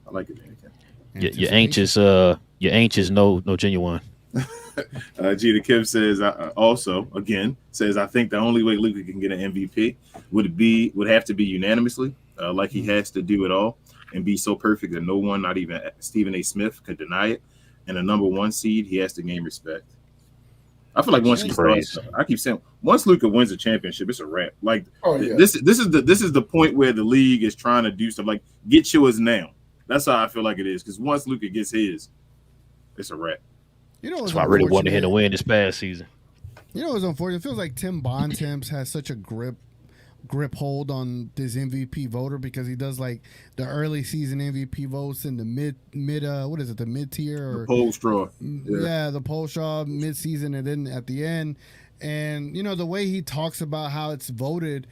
I like it, Gina Kim. You're anxious. You're anxious. No genuine. Gina Kim says, also again says, "I think the only way Luka can get an MVP would have to be unanimously, like he has to do it all and be so perfect that no one, not even Stephen A. Smith, could deny it. And a number 1 seed, he has to gain respect." I feel like once he starts, I keep saying, once Luka wins a championship, it's a wrap. Like this is the point where the league is trying to do stuff like get yours now. That's how I feel like it is, because once Luka gets his, it's a wrap. That's why I really wanted him to win this past season. It's unfortunate. It feels like Tim Bontemps has such a grip hold on this MVP voter, because he does like the early season MVP votes in the mid the mid tier or the poll straw. The poll straw mid season, and then at the end. And the way he talks about how it's voted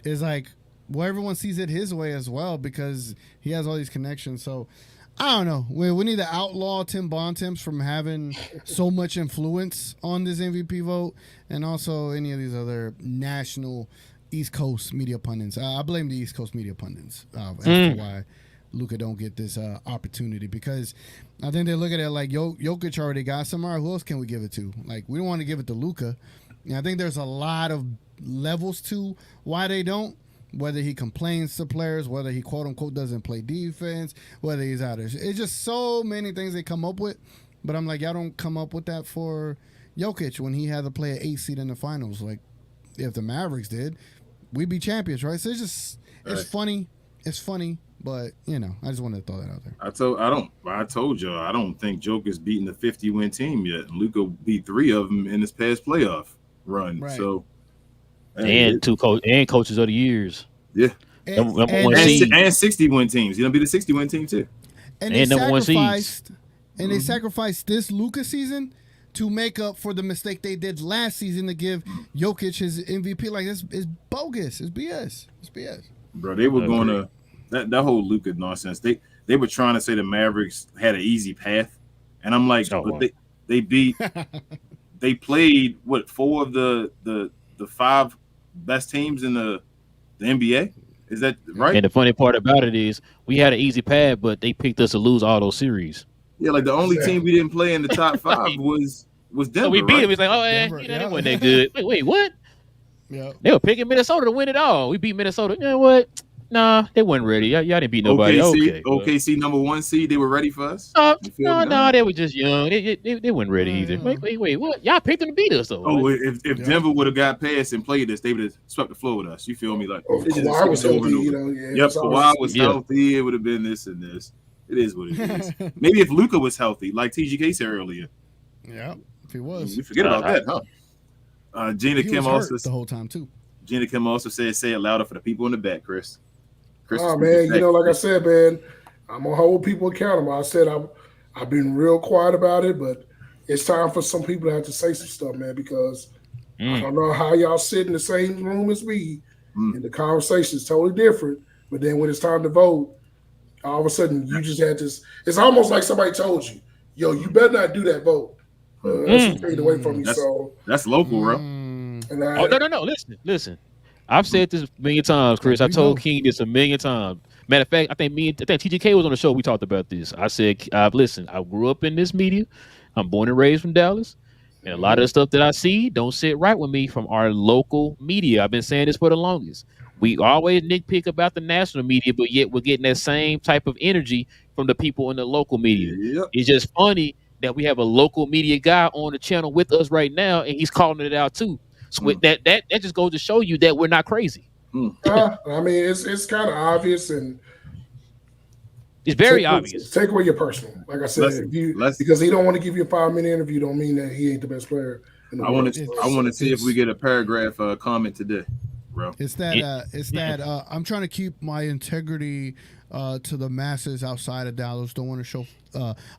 is like, well, everyone sees it his way as well, because he has all these connections. So I don't know. We need to outlaw Tim Bontemps from having so much influence on this MVP vote, and also any of these other national East Coast media pundits. I blame the East Coast media pundits as to why Luka don't get this opportunity, because I think they look at it like Jokic already got some. All right, who else can we give it to? Like, we don't want to give it to Luka. And I think there's a lot of levels to why they don't. Whether he complains to players, whether he quote unquote doesn't play defense, whether he's out of it's just so many things they come up with. But I'm like, y'all don't come up with that for Jokic when he had to play an 8 seed in the finals. Like, if the Mavericks did, we'd be champions, right? So it's funny. It's funny, but I just wanted to throw that out there. I told y'all I don't think Joker's beaten the 50-win team yet. Luka beat 3 of them in his past playoff run. Right. So. And coaches of the years. Yeah. Number 1 seed. And 60-win teams. You're going to be the 60-win team, too. And they sacrificed this Luka season to make up for the mistake they did last season to give Jokic his MVP. Like, it's bogus. It's BS. It's BS. Bro, they were going to that whole Luka nonsense. They were trying to say the Mavericks had an easy path. And I'm like, they beat they played 4 of the 5 best teams in the NBA. Is that right? And the funny part about it is we had an easy path, but they picked us to lose all those series. Yeah, like the only team we didn't play in the top 5 was Denver. So we beat them. It's like, they weren't that good. Wait, what? Yeah. They were picking Minnesota to win it all. We beat Minnesota. You know what? Nah, they weren't ready. Y'all didn't beat nobody. OKC number 1 seed. They were ready for us. No, they were just young. They weren't ready either. Wait, what? Y'all picked them to beat us though. Oh, if Denver would have got past and played us, they would have swept the floor with us. You feel me? Like Kawhi was healthy, you know. Yep, Kawhi was healthy. It would have been this and this. It is what it is. Maybe if Luka was healthy, like T.G.K said earlier. Yeah, if he was. We forget about that, huh? Gina Kim also the whole time too. Gina Kim also said, "Say it louder for the people in the back, Chris." Oh man, you know, like I said, man, I'm gonna hold people accountable. I said I've been real quiet about it, but it's time for some people to have to say some stuff, man, because I don't know how y'all sit in the same room as me, and the conversation is totally different. But then when it's time to vote, all of a sudden you just had this. It's almost like somebody told you, "Yo, you better not do that vote." That's taken away from me. That's local, bro. No. Listen. I've said this a million times, Chris. I told King this a million times. Matter of fact, I think T.G.K was on the show. We talked about this. I said, listen, I grew up in this media. I'm born and raised from Dallas. And a lot of the stuff that I see don't sit right with me from our local media. I've been saying this for the longest. We always nitpick about the national media, but yet we're getting that same type of energy from the people in the local media. Yep. It's just funny that we have a local media guy on the channel with us right now, and he's calling it out too. So that just goes to show you that we're not crazy. I mean, it's kind of obvious, and it's very obvious. Take away your personal. Like I said, because he don't want to give you a 5-minute interview, don't mean that he ain't the best player. I want to see if we get a paragraph comment today, bro. It's that I'm trying to keep my integrity to the masses outside of Dallas. Don't want to show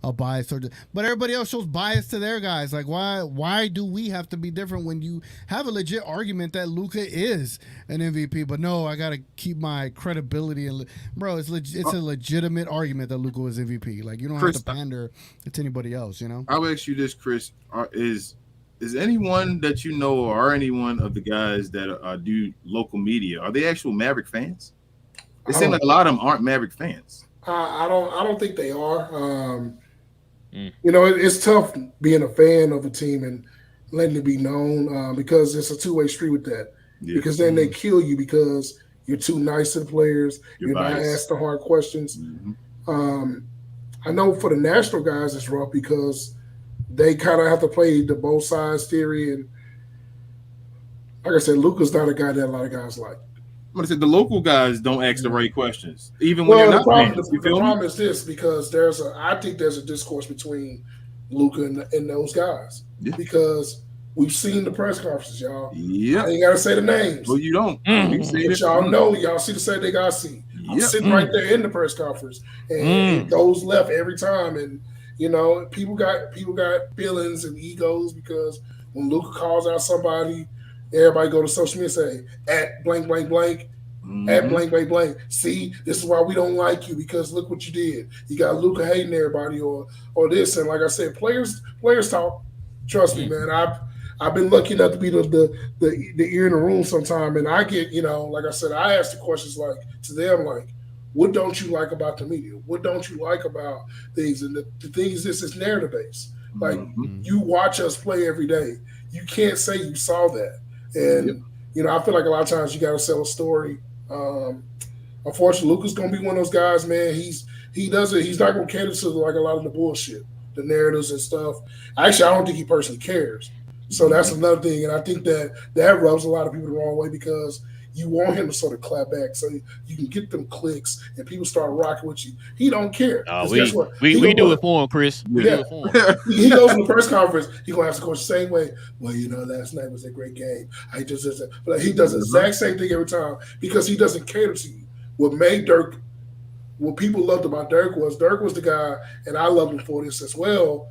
a bias, but everybody else shows bias to their guys. Like, why do we have to be different when you have a legit argument that Luka is an MVP? But no, I gotta keep my credibility. And bro, it's a legitimate argument that Luka was MVP. Like, you don't have to pander to anybody else. You know. I'll ask you this, Chris: is anyone that you know, or any one of the guys that do local media, are they actual Maverick fans? It seems like a lot of them aren't Maverick fans. I don't think they are. You know, it's tough being a fan of a team and letting it be known because it's a two-way street with that. Yeah. Because then they kill you because you're too nice to the players. You're not asked the hard questions. I know for the national guys it's rough because they kind of have to play the both sides theory. And like I said, Luka's not a guy that a lot of guys like. I'm gonna say the local guys don't ask the right questions, even when they're not fans. The problem is this, because I think there's a discourse between Luka and those guys because we've seen the press conferences, y'all. Yeah, I ain't gotta say the names. Well, you don't. But y'all know, y'all see the same thing I see. I'm sitting right there in the press conference, and it goes left every time. And you know, people got feelings and egos because when Luka calls out somebody. Everybody go to social media and say, at blank, blank, blank, at blank, blank, blank. See, this is why we don't like you because look what you did. You got Luka hating everybody or this. And like I said, players talk. Trust me, man. I've been lucky enough to be the ear in the room sometime. And I get, you know, like I said, I ask the questions like to them, like, what don't you like about the media? What don't you like about things? And the thing is this is narrative based. Like you watch us play every day. You can't say you saw that. And, you know, I feel like a lot of times you got to sell a story. Unfortunately, Luka's going to be one of those guys, man. He's not going to cater to like a lot of the bullshit, the narratives and stuff. Actually, I don't think he personally cares. So that's another thing. And I think that rubs a lot of people the wrong way because you want him to sort of clap back so you can get them clicks and people start rocking with you. He don't care. We do it for him, Chris. We do it for him. He goes to the press conference. He gonna ask the coach the same way. Well, you know, last night was a great game. He does the exact same thing every time because he doesn't cater to you. What people loved about Dirk was the guy, and I loved him for this as well.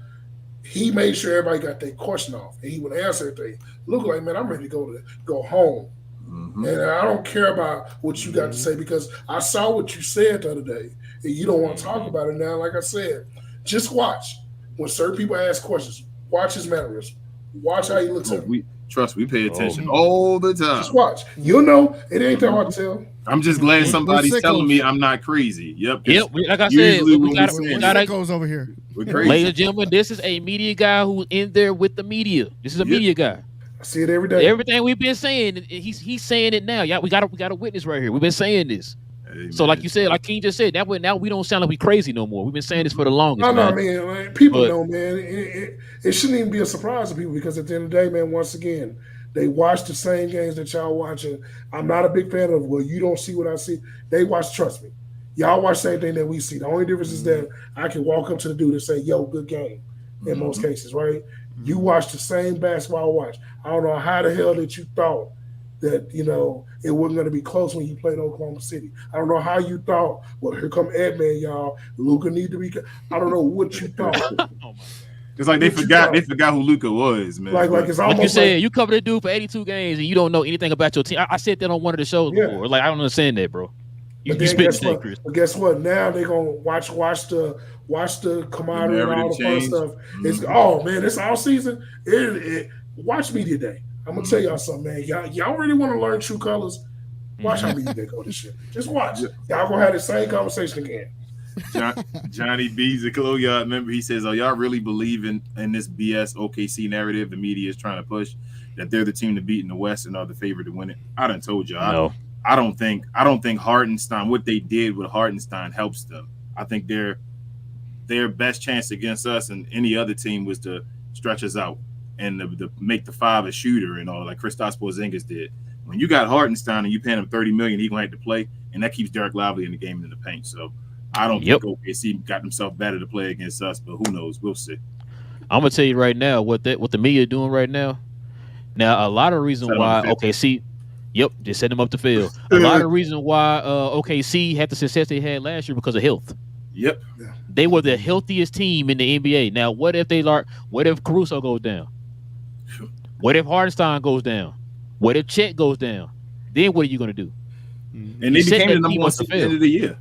He made sure everybody got their question off, and he would answer everything. Look like, man, I'm ready to go home. And I don't care about what you got to say because I saw what you said the other day, and you don't want to talk about it now. Like I said, just watch. When certain people ask questions, watch his mannerisms. Watch how he looks at them. We pay attention all the time. Just watch. You'll know. It ain't that hard to tell. I'm just glad somebody's telling me I'm not crazy. Yep. Like I said, we got goes over here. We're crazy. Ladies and gentlemen, this is a media guy who's in there with the media. This is a media guy. I see it every day. Everything we've been saying, he's saying it now. Yeah, we got a witness right here. We've been saying this. Hey, So, man. like you said, like King just said, now we don't sound like we crazy no more. We've been saying this for the longest. No, man. man. People But- know, man. It shouldn't even be a surprise to people because at the end of the day, man, once again, they watch the same games that y'all watching. I'm not a big fan of, well, you don't see what I see. They watch, trust me. Y'all watch the same thing that we see. The only difference is that I can walk up to the dude and say, yo, good game in most cases, right? You watch the same basketball I watch. I don't know how the hell that you thought that, you know, it wasn't going to be close when you played Oklahoma City. I don't know how you thought, well, here come Edman, y'all. Luka need to be – I don't know what you thought. It's like they forgot who Luka was, man. Like it's almost like you said, you covered a dude for 82 games and you don't know anything about your team. I said that on one of the shows before. Like, I don't understand that, bro. You spit the Chris. But guess what? Now they're gonna watch the camaraderie and all the fun stuff. It's it's all season. Watch media day. I'm gonna tell y'all something, man. Y'all really want to learn true colors? Watch how media day go this shit. Just watch. Y'all gonna have the same conversation again. Johnny B's the Chloe Yard member. He says, "Oh, y'all really believe in this BS OKC narrative the media is trying to push that they're the team to beat in the West and are the favorite to win it?" I done told y'all. No. I don't think Hartenstein, what they did with Hartenstein helps them. I think their best chance against us and any other team was to stretch us out and to make the five a shooter and all, like Kristaps Porzingis did. When you got Hartenstein and you paying him $30 million, he's gonna have to play, and that keeps Derek Lively in the game in the paint. So I don't think OKC got themselves better to play against us, but who knows? We'll see. I'm gonna tell you right now what the media are doing right now. Now, a lot of reason why OKC. Yep, just set them up to fail. A lot of the reason why OKC had the success they had last year because of health. Yep. They were the healthiest team in the NBA. Now, what if Caruso goes down? What if Hartenstein goes down? What if Chet goes down? Then what are you going to do? And they became the number one seed at the end of the year.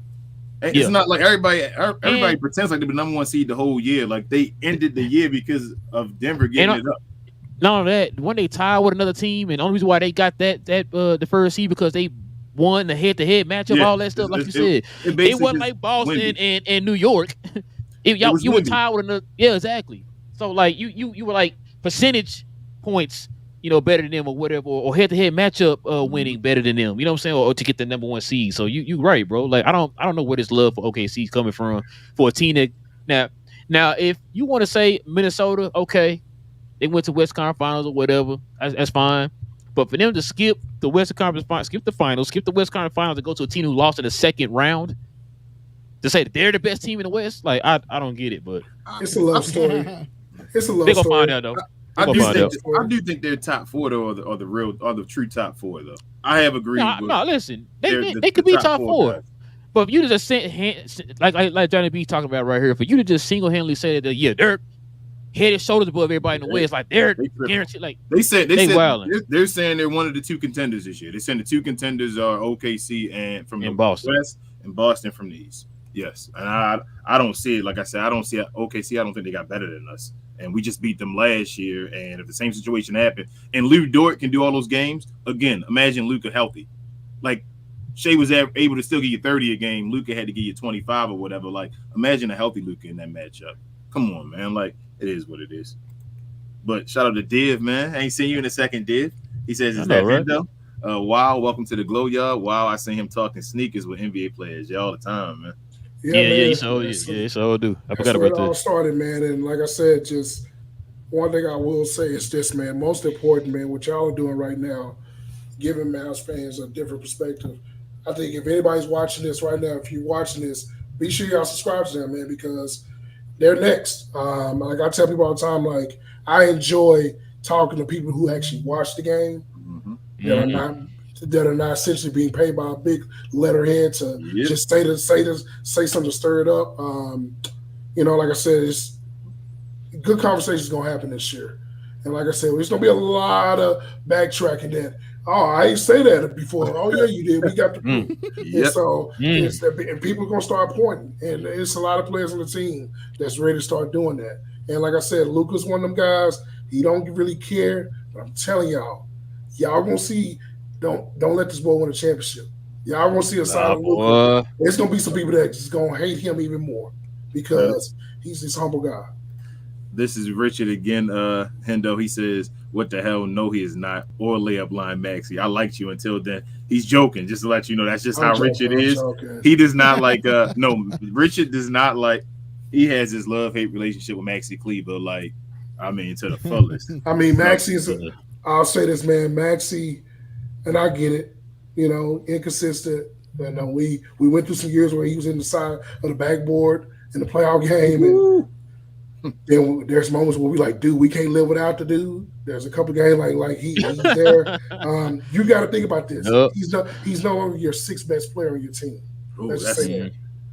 It's not like everybody pretends like they were number one seed the whole year. Like they ended the year because of Denver getting it up. Not only that, when they tied with another team, and the only reason why they got the first seed because they won the head-to-head matchup, all that stuff, like you said. It wasn't like Boston and New York. You were tied with another. Yeah, exactly. So like you were like percentage points, better than them or whatever, or head-to-head matchup winning better than them. You know what I'm saying? Or to get the number one seed. So you right, bro. Like I don't know where this love for OKC is coming from for a team that now if you want to say Minnesota, okay. They went to West Conference Finals or whatever. That's fine. But for them to skip the Western Conference Finals, skip the finals, skip the West Conference Finals, and go to a team who lost in the second round, to say that they're the best team in the West, like I don't get it. But it's a love story. It's a love story. They're gonna find out though. I do think they're top four though, or the true top four though. I have agreed. No, listen, they could be top four. Guys. But if you just like Johnny B talking about right here, for you to just single-handedly say that they're head and shoulders above everybody in the West, like they're guaranteed. Like they're saying they're one of the two contenders this year. They said the two contenders are OKC and from the Boston. West and Boston from the East. Yes, and I don't see it. Like I said, I don't see OKC. I don't think they got better than us, and we just beat them last year. And if the same situation happened, and Lou Dort can do all those games again, imagine Luka healthy. Like Shea was able to still give you 30 a game. Luka had to give you 25 or whatever. Like imagine a healthy Luka in that matchup. Come on, man. Like. It is what it is. But shout out to Div, man. I ain't seen you in a second, Div. He says, is that Hendo? Wow, welcome to the Glow Yard. Wow, I seen him talking sneakers with NBA players all the time, man. Yeah, he so do. I forgot about that. It all started, man. And like I said, just one thing I will say is this, man. Most important, man, what y'all are doing right now, giving Mavs fans a different perspective. I think if anybody's watching this right now, if you're watching this, be sure y'all subscribe to them, man, because they're next. Like I tell people all the time, like I enjoy talking to people who actually watch the game that are not essentially being paid by a big letterhead to just say something to stir it up. Like I said, it's good conversations gonna happen this year, and like I said, there's gonna be a lot of backtracking that. Oh, I ain't say that before. Oh, yeah, you did. We got the proof. And so, and people are going to start pointing. And it's a lot of players on the team that's ready to start doing that. And like I said, Luka's one of them guys. He don't really care. But I'm telling y'all going to see, don't let this boy win a championship. Y'all going to see a side of Luka. There's going to be some people that just going to hate him even more because he's this humble guy. This is Richard again. Hendo, he says, "What the hell? No, he is not." Or layup line, Maxie. I liked you until then. He's joking, just to let you know. That's just how Richard is. He does not like. No, Richard does not like. He has his love-hate relationship with Maxie Cleaver. Like, I mean, to the fullest. I mean, Maxie is. I'll say this, man. Maxie, and I get it. You know, inconsistent. And we went through some years where he was in the side of the backboard in the playoff game, and then there's moments where we like, dude, we can't live without the dude. There's a couple games like he's there. You got to think about this. He's no longer your sixth best player on your team. Let's just say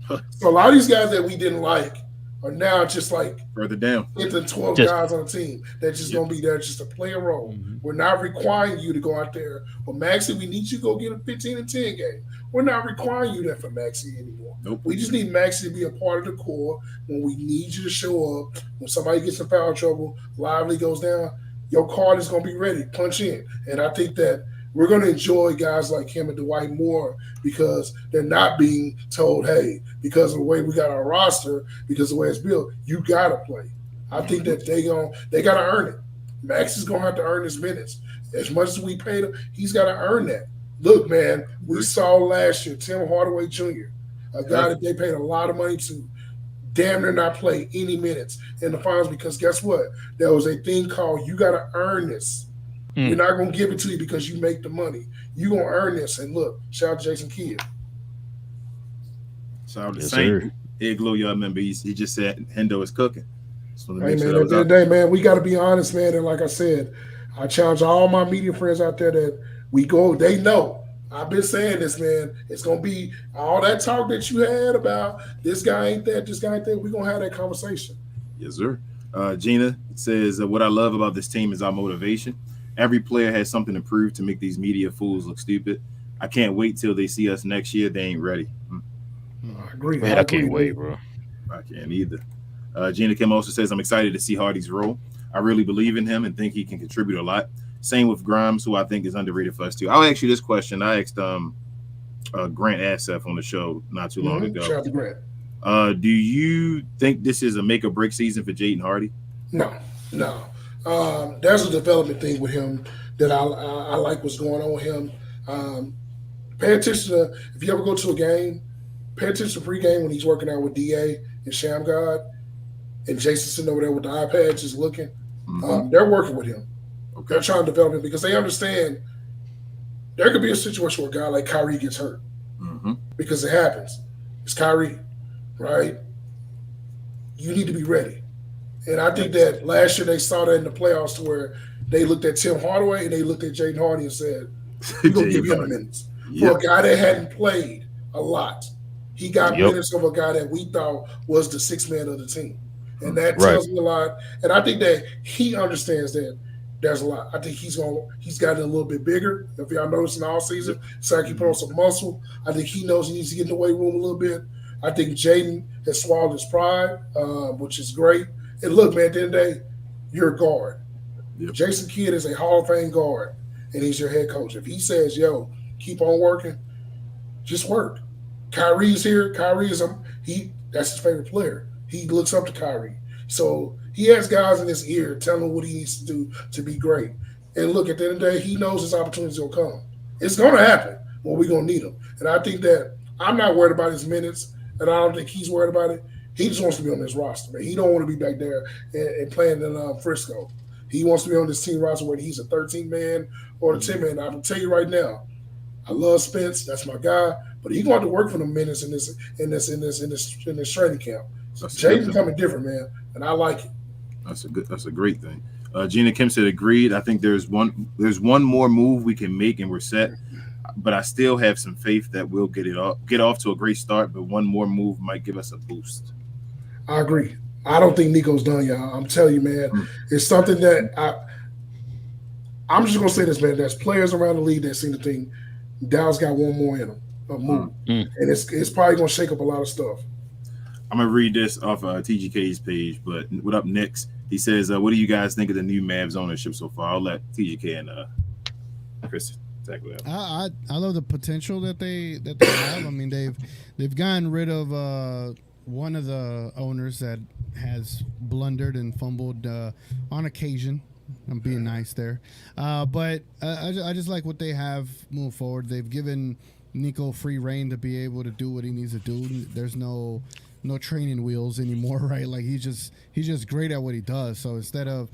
that. So a lot of these guys that we didn't like are now just like further down. Into 12 guys on the team that's just gonna be there just to play a role. We're not requiring you to go out there. Well, Maxie, we need you to go get a 15 and 10 game. We're not requiring you that for Maxie anymore. Nope. We just need Maxie to be a part of the core when we need you to show up. When somebody gets in foul trouble, Lively goes down, your card is gonna be ready. Punch in. And I think that we're going to enjoy guys like him and Dwight more because they're not being told, hey, because of the way we got our roster, because of the way it's built, you got to play. I think that they got to earn it. Max is going to have to earn his minutes. As much as we paid him, he's got to earn that. Look, man, we saw last year Tim Hardaway Jr., a guy that they paid a lot of money to, damn near not play any minutes in the finals because guess what? There was a thing called you got to earn this. We're not going to give it to you because you make the money. You're going to earn this. And look, shout out to Jason Kidd. Shout out to Saint. Igloo, y'all remember, he just said Hendo is cooking. So hey, man, at the end of the day, man, we got to be honest, man. And like I said, I challenge all my media friends out there that we go, they know. I've been saying this, man. It's going to be all that talk that you had about this guy ain't that, this guy ain't that. We're going to have that conversation. Yes, sir. Gina says, what I love about this team is our motivation. Every player has something to prove to make these media fools look stupid. I can't wait till they see us next year. They ain't ready. I agree. Man, I can't wait, bro. I can't either. Gina Kim also says, I'm excited to see Hardy's role. I really believe in him and think he can contribute a lot. Same with Grimes, who I think is underrated for us too. I'll ask you this question. I asked Grant Assef on the show not too long ago. Shout out to Grant. Do you think this is a make or break season for Jaden Hardy? No. There's a development thing with him that I like what's going on with him. Pay attention to, if you ever go to a game, pay attention to pregame when he's working out with DA and Shamgod and Jason sitting over there with the iPad just looking. They're working with him. Okay. They're trying to develop him because they understand there could be a situation where a guy like Kyrie gets hurt because it happens. It's Kyrie, right? You need to be ready. And I think that last year they saw that in the playoffs to where they looked at Tim Hardaway and they looked at Jaden Hardy and said, we're going to give him minutes. For a guy that hadn't played a lot, he got minutes of a guy that we thought was the sixth man of the team. And that tells me a lot. And I think that he understands that there's a lot. I think he's gotten a little bit bigger. If y'all noticed in the offseason, it's like he put on some muscle. I think he knows he needs to get in the weight room a little bit. I think Jaden has swallowed his pride, which is great. And look, man, at the end of the day, you're a guard. Jason Kidd is a Hall of Fame guard, and he's your head coach. If he says, yo, keep on working, just work. Kyrie's here. Kyrie is that's his favorite player. He looks up to Kyrie. So he has guys in his ear telling him what he needs to do to be great. And look, at the end of the day, he knows his opportunity's going to come. It's going to happen when we're going to need him. And I think that I'm not worried about his minutes, and I don't think he's worried about it. He just wants to be on this roster, man. He don't want to be back there and playing in Frisco. He wants to be on this team roster where he's a 13-man or a 10-man. I can tell you right now, I love Spence. That's my guy. But he's going to work for the minutes in this training camp. Jaden's coming different, man, and I like it. That's a great thing. Gina Kim said agreed. I think there's one more move we can make and we're set. But I still have some faith that we'll get off to a great start. But one more move might give us a boost. I agree. I don't think Nico's done, y'all. I'm telling you, man. It's something that I'm just gonna say this, man. There's players around the league that seem to think Dallas got one more in them, a move, and it's probably gonna shake up a lot of stuff. I'm gonna read this off T.G.K's page. But what up next? He says, "What do you guys think of the new Mavs ownership so far?" I'll let T.G.K and Chris tackle that. I love the potential that they have. I mean, they've gotten rid of one of the owners that has blundered and fumbled on occasion. I'm being nice there, but I just like what they have moving forward. They've given Nico free reign to be able to do what he needs to do. There's no training wheels anymore, right? Like he's just great at what he does. So instead of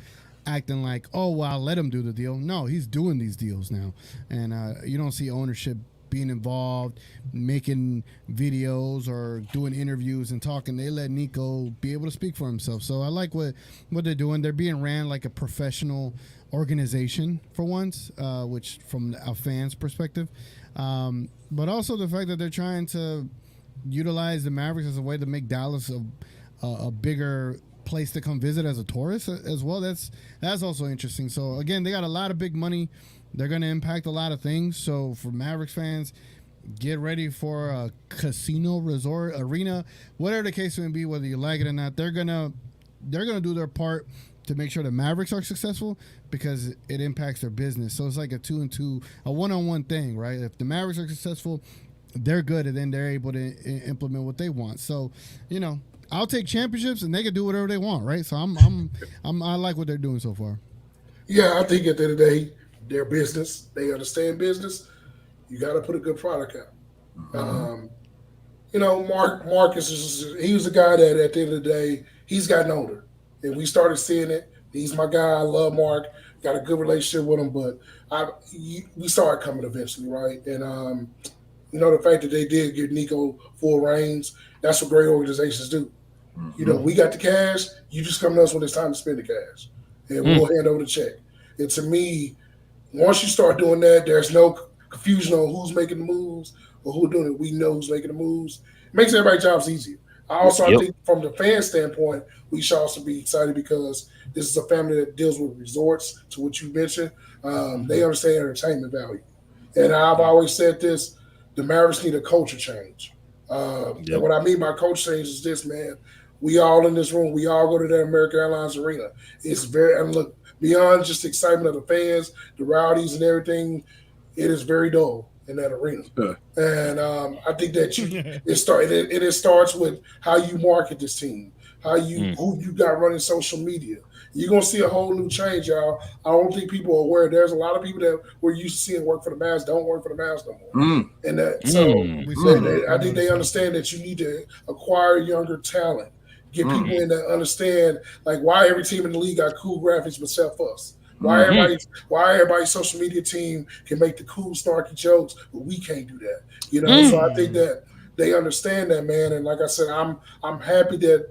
acting like, oh, well, I'll let him do the deal. No, he's doing these deals now. And you don't see ownership being involved, making videos or doing interviews and talking. They let Nico be able to speak for himself. So I like what they're doing. They're being ran like a professional organization for once, which from a fan's perspective. But also the fact that they're trying to utilize the Mavericks as a way to make Dallas a bigger place to come visit as a tourist as well. That's also interesting. So again, they got a lot of big money. They're going to impact a lot of things. So for Mavericks fans, get ready for a casino, resort, arena, whatever the case may be, whether you like it or not. They're gonna do their part to make sure the Mavericks are successful because it impacts their business. So it's like a 2-2, a one-on-one thing, right? If the Mavericks are successful, they're good, and then they're able to implement what they want. So, I'll take championships, and they can do whatever they want, right? So I like what they're doing so far. Yeah, I think at the end of the day, their business, they understand business. You got to put a good product out. Marcus he was a guy that at the end of the day, he's gotten older, and we started seeing it. He's my guy. I love Mark. Got a good relationship with him, but we started coming eventually, right? And the fact that they did give Nico full reins, that's what great organizations do. We got the cash. You just come to us when it's time to spend the cash, and we'll hand over the check. And to me, once you start doing that, there's no confusion on who's making the moves or who's doing it. We know who's making the moves. It makes everybody's jobs easier. I think from the fan standpoint, we should also be excited because this is a family that deals with resorts, to what you mentioned. They understand entertainment value. And I've always said this, the Mavericks need a culture change. And what I mean by culture change is this, man. We all in this room, we all go to the American Airlines Arena. It's look, beyond just the excitement of the fans, the rowdies and everything, it is very dull in that arena. And I think that it starts with how you market this team, who you got running social media. You're going to see a whole new change, y'all. I don't think people are aware. There's a lot of people that we're used to seeing work for the Mavs don't work for the Mavs no more. And I think they understand that you need to acquire younger talent, get people in that understand, like, why every team in the league got cool graphics but self us. Why everybody's social media team can make the cool snarky jokes, but we can't do that. So I think that they understand that, man. And like I said, I'm happy that,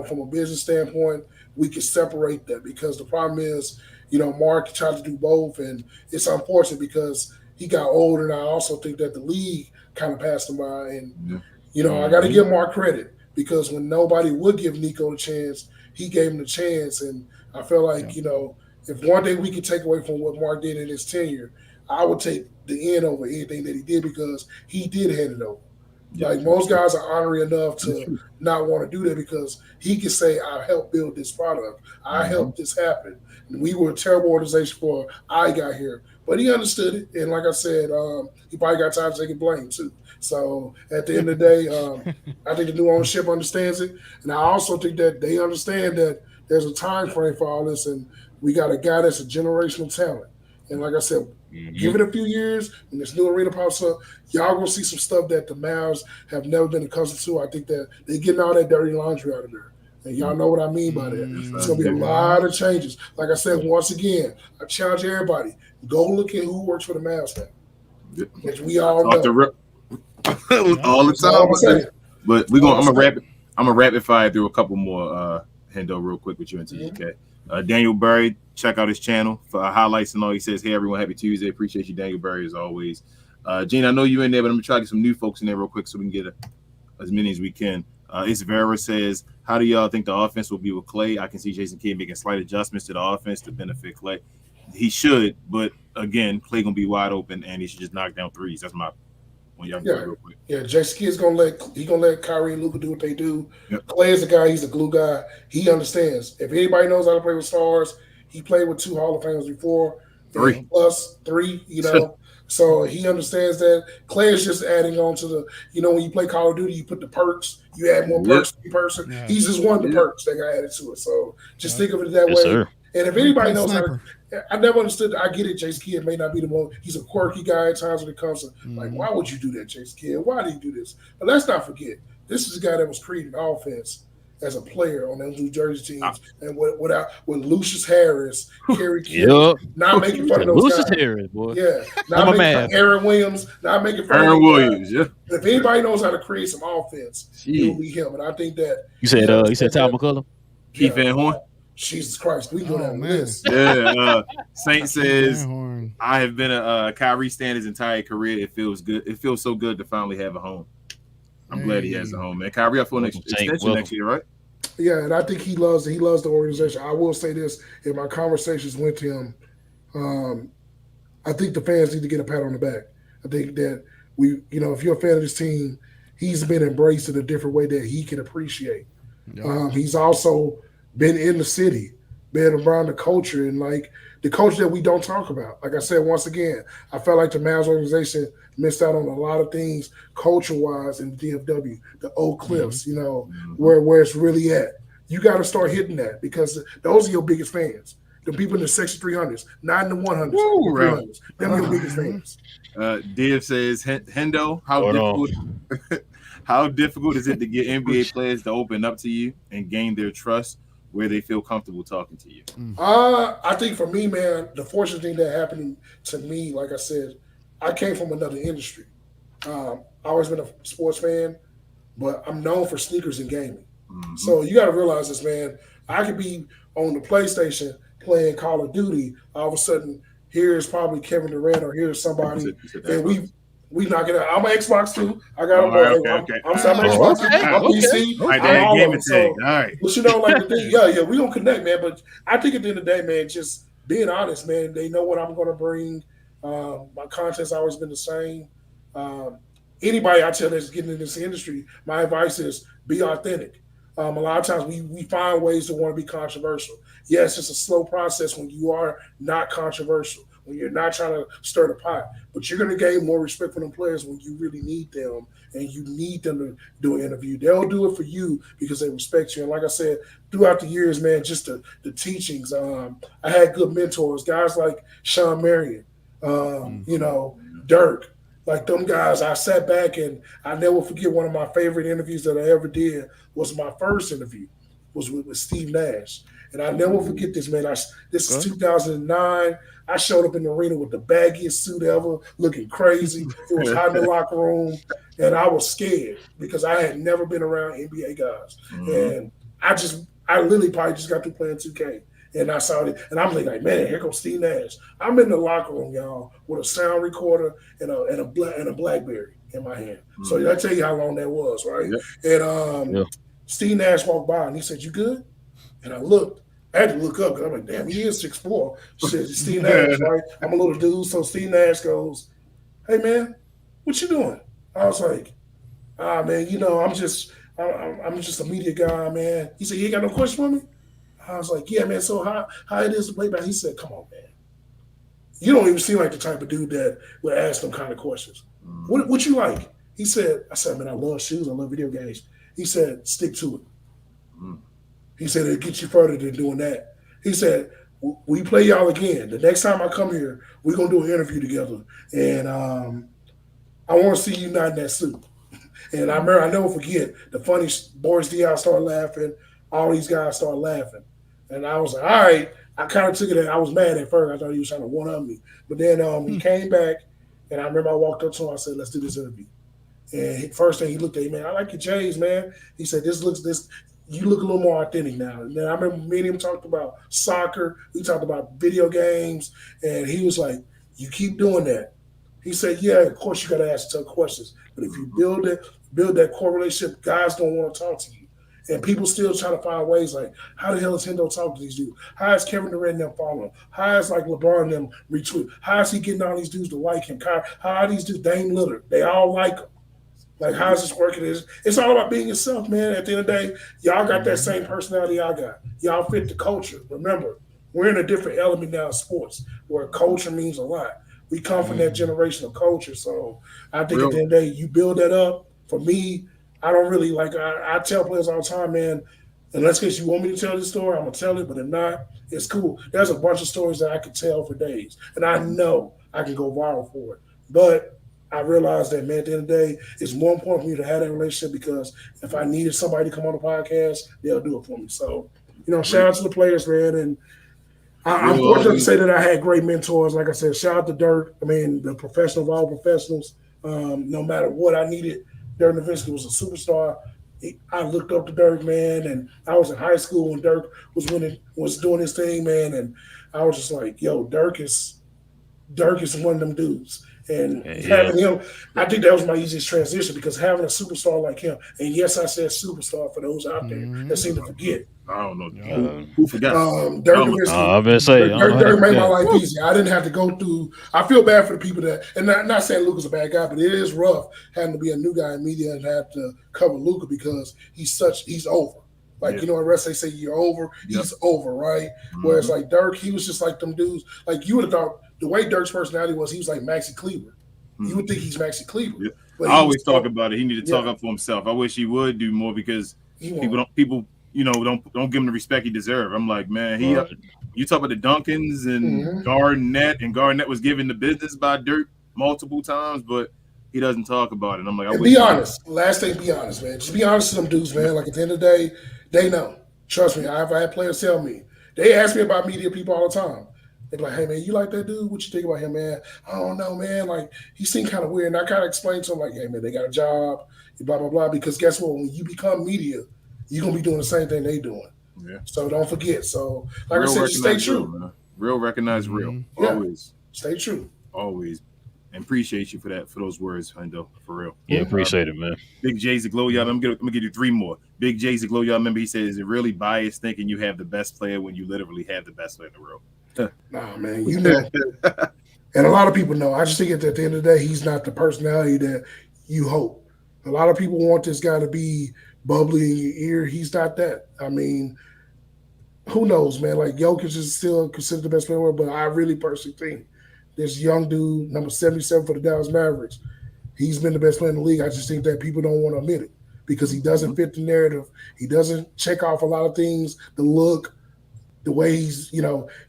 from a business standpoint, we can separate that, because the problem is, Mark tried to do both, and it's unfortunate because he got older, and I also think that the league kind of passed him by. And I got to give Mark credit, because when nobody would give Nico a chance, he gave him the chance. And I feel like, if one thing we could take away from what Mark did in his tenure, I would take the end over anything that he did, because he did hand it over. Like, most guys are honorary enough to not want to do that, because he can say, I helped build this product. I helped this happen. And we were a terrible organization before I got here. But he understood it. And like I said, he probably got time to take blame too. So at the end of the day, I think the new ownership understands it. And I also think that they understand that there's a time frame for all this, and we got a guy that's a generational talent. And like I said, give it a few years, when this new arena pops up, y'all gonna see some stuff that the Mavs have never been accustomed to. I think that they getting all that dirty laundry out of there. And y'all know what I mean by that. It's gonna be a lot of changes. Like I said, once again, I challenge everybody, go look at who works for the Mavs now. Which we all know. All the time. But I'm gonna rapid fire through a couple more Hendo real quick with you and T.G.K. Daniel Berry, check out his channel for highlights and all. He says, hey, everyone, happy Tuesday. Appreciate you, Daniel Berry, as always. Gene, I know you're in there, but I'm going to try to get some new folks in there real quick so we can get as many as we can. Isvera says, how do y'all think the offense will be with Clay? I can see Jason Kidd making slight adjustments to the offense to benefit Clay. He should, but again, Clay going to be wide open, and he should just knock down threes. That's my one. Y'all real quick. Yeah, Jason Kidd's gonna let Kyrie and Luka do what they do. Yep. Clay is the guy. He's the glue guy. He understands. If anybody knows how to play with stars, he played with 2 Hall of Famers before. 3 plus 3. So he understands that. Clay is just adding on to the, when you play Call of Duty, you put the perks, you add more perks to the person. Yeah. He's just one of the perks that got added to it. So just think of it that way. Sir. And if anybody Great knows sniper. I never understood. I get it. Jason Kidd may not be the most. He's a quirky guy at times when it comes to like, why would you do that, Jason Kidd? Why do you do this? But let's not forget, this is a guy that was creating offense as a player on those New Jersey teams, and with Lucius Harris, Kerry King, not making fun of those Lucius guys. Harris, boy. Yeah, not making fun of Aaron Williams, not making fun Aaron of Williams. Yeah. If anybody knows how to create some offense, it will be him. And I think that You said Tom McCullum? Keith Van Horn. Jesus Christ, we go down the list. Yeah, Saint says, Van Horn. I have been a Kyrie stan his entire career. It feels good. It feels so good to finally have a home. I'm glad he has a home, man. Kyrie, I feel an extension next year, right? Yeah, and I think he loves the organization. I will say this: in my conversations with him, I think the fans need to get a pat on the back. I think that if you're a fan of this team, he's been embraced in a different way that he can appreciate. Yeah. He's also been in the city, been around the culture, and like the culture that we don't talk about. Like I said, once again, I felt like the Mavs organization missed out on a lot of things culture-wise in the DFW, the Oak Cliffs, where it's really at. You got to start hitting that because those are your biggest fans. The people in the Section 300s, not in the 100s. Woo, the 300s. Them are your biggest fans. Div says, Hendo, how difficult is it to get NBA players to open up to you and gain their trust where they feel comfortable talking to you? I think for me, man, the fortunate thing that happened to me, like I said, I came from another industry. I've always been a sports fan, but I'm known for sneakers and gaming. Mm-hmm. So you got to realize this, man. I could be on the PlayStation playing Call of Duty. All of a sudden, here's probably Kevin Durant or here's somebody, and we knock it out. I'm an Xbox too. I got I'm Xbox. I'm PC. I'm all of them. So, all right. But like the thing, yeah, we gonna connect, man. But I think at the end of the day, man, just being honest, man. They know what I'm gonna bring. My content's always been the same. Anybody I tell that's getting in this industry, my advice is be authentic. A lot of times we find ways to want to be controversial. Yes, it's a slow process when you are not controversial, when you're not trying to stir the pot, but you're going to gain more respect for them players when you really need them and you need them to do an interview. They'll do it for you because they respect you. And like I said, throughout the years, man, just the teachings, I had good mentors, guys like Sean Marion, Dirk. Like them guys, I sat back and I never forget one of my favorite interviews that I ever did was my first interview was with Steve Nash. And I never forget this, man. This is 2009. I showed up in the arena with the baggiest suit ever, looking crazy. It was hot in the locker room. And I was scared because I had never been around NBA guys. Mm-hmm. And I literally probably just got through playing 2K. And I saw it, and I'm like, man, here comes Steve Nash. I'm in the locker room, y'all, with a sound recorder and a BlackBerry in my hand. Mm-hmm. So I tell you how long that was, right? Yep. And Steve Nash walked by, and he said, "You good?" And I looked. I had to look up because I'm like, damn, he is 6'4". Steve Nash, right? I'm a little dude. So Steve Nash goes, "Hey, man, what you doing?" I was like, man, I'm just a media guy, man. He said, "You ain't got no question for me?" I was like, "Yeah, man, so how it is to play back?" He said, "Come on, man. You don't even seem like the type of dude that would ask them kind of questions. What you like?" I said, "Man, I love shoes. I love video games." He said, "Stick to it." He said, "It'll get you further than doing that." He said, "We play y'all again. The next time I come here, we're going to do an interview together. And I want to see you not in that suit." And I remember, I never forget, the funny Boris Diaw started laughing. All these guys started laughing. And I was like, all right. I kind of took it. I was mad at first. I thought he was trying to one-up me. But then he came back, and I remember I walked up to him. I said, "Let's do this interview." And first thing he looked at me, "Man, I like your J's, man." He said, you look a little more authentic now." And then I remember me and him talked about soccer. We talked about video games. And he was like, "You keep doing that." He said, "Yeah, of course you got to ask tough questions. But if you build that core relationship, guys don't want to talk to you." And people still try to find ways like, how the hell is Hendo talking to these dudes? How is Kevin Durant and them following? How is like LeBron and them retweet? How is he getting all these dudes to like him? How are these dudes, Dame Lillard? They all like him. Like, how is this working? It's all about being yourself, man. At the end of the day, y'all got that same personality I got. Y'all fit the culture. Remember, we're in a different element now in sports where culture means a lot. We come from that generation of culture. So I think at the end of the day, you build that up. For me, I don't really like. I tell players all the time, man. Unless case you want me to tell this story, I'm gonna tell it. But if not, it's cool. There's a bunch of stories that I could tell for days, and I know I can go viral for it. But I realized that, man, at the end of the day, it's more important for me to have that relationship because if I needed somebody to come on the podcast, they'll do it for me. So, shout out to the players, man. And I'm fortunate to say that I had great mentors. Like I said, shout out to Dirk. I mean, the professional of all professionals. No matter what I needed, Dirk Nowitzki was a superstar. I looked up to Dirk, man, and I was in high school when Dirk was doing his thing, man, and I was just like, yo, Dirk is one of them dudes. And having him, I think that was my easiest transition because having a superstar like him, and yes, I said superstar for those out there that seem to forget. I don't know. Who forgot? Dirk made my life easy. I didn't have to go through. I feel bad for the people that, and not saying Luka's a bad guy, but it is rough having to be a new guy in media and have to cover Luka because he's over. Like, in wrestling, they say you're over. He's over, right? Whereas, like, Dirk, he was just like them dudes. Like, you would have thought the way Dirk's personality was, he was like Maxi Kleber. You would think he's Maxi Kleber. Yeah. I always talk about it. He need to talk up for himself. I wish he would do more because people don't give him the respect he deserves. I'm like, man, you talk about the Duncans and Garnett, and Garnett was given the business by Dirk multiple times, but he doesn't talk about it. I'm like, be honest. Last thing, be honest, man. Just be honest to them dudes, man. Like at the end of the day, they know. Trust me. I've had players tell me. They ask me about media people all the time. They're like, hey, man, you like that dude? What you think about him, man? I don't know, man. Like, he seemed kind of weird. And I kind of explained to him, like, hey, man, they got a job, blah, blah, blah. Because guess what? When you become media, you're going to be doing the same thing they doing. Yeah. So don't forget. So, like real I said, stay true. Real recognize real. Always. Stay true. Always. And appreciate you for those words, Hendo, for real. Yeah, appreciate it, man. Big Jay's a glow, y'all. I'm gonna give you 3 more. Big Jay's a glow, y'all. Remember, he said, is it really biased thinking you have the best player when you literally have the best player in the world? Nah, man, you know. And a lot of people know. I just think at the end of the day, he's not the personality that you hope. A lot of people want this guy to be bubbly in your ear. He's not that. I mean, who knows, man? Like, Jokic is still considered the best player in the world, but I really personally think this young dude, number 77 for the Dallas Mavericks, he's been the best player in the league. I just think that people don't want to admit it because he doesn't fit the narrative. He doesn't check off a lot of things, the look, the way he's,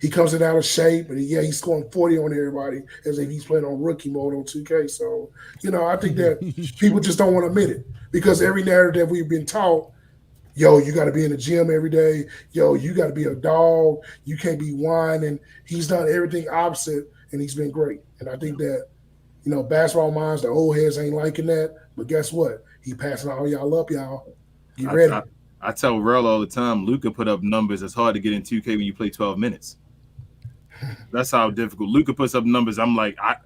he comes in out of shape, but he's scoring 40 on everybody as if he's playing on rookie mode on 2K. So, I think that people just don't want to admit it because every narrative that we've been taught, yo, you got to be in the gym every day. Yo, you got to be a dog. You can't be whining. He's done everything opposite, and he's been great. And I think that, basketball minds, the old heads ain't liking that. But guess what? He passing all y'all up, y'all. Get ready. I tell Relle all the time, Luka put up numbers that's hard to get in 2K when you play 12 minutes. That's how difficult. Luka puts up numbers. I'm like, I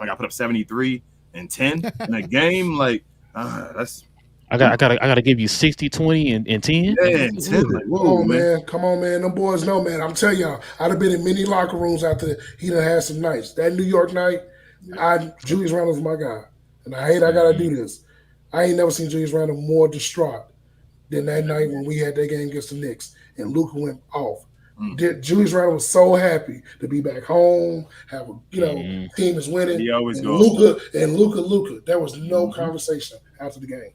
got put up 73 and 10 in a game. Like, that's. I gotta give you 60, 20, and 10. Yeah, 10. Like, whoa, man. Come on, man. Them boys know, man. I'm telling y'all, I'd have been in many locker rooms after he done had some nights. That New York night, Julius Randle was my guy. And I gotta do this. I ain't never seen Julius Randle more distraught than that night when we had that game against the Knicks and Luka went off. Julius Randle was so happy to be back home, have a team is winning. He always goes. Luka. There was no conversation after the game.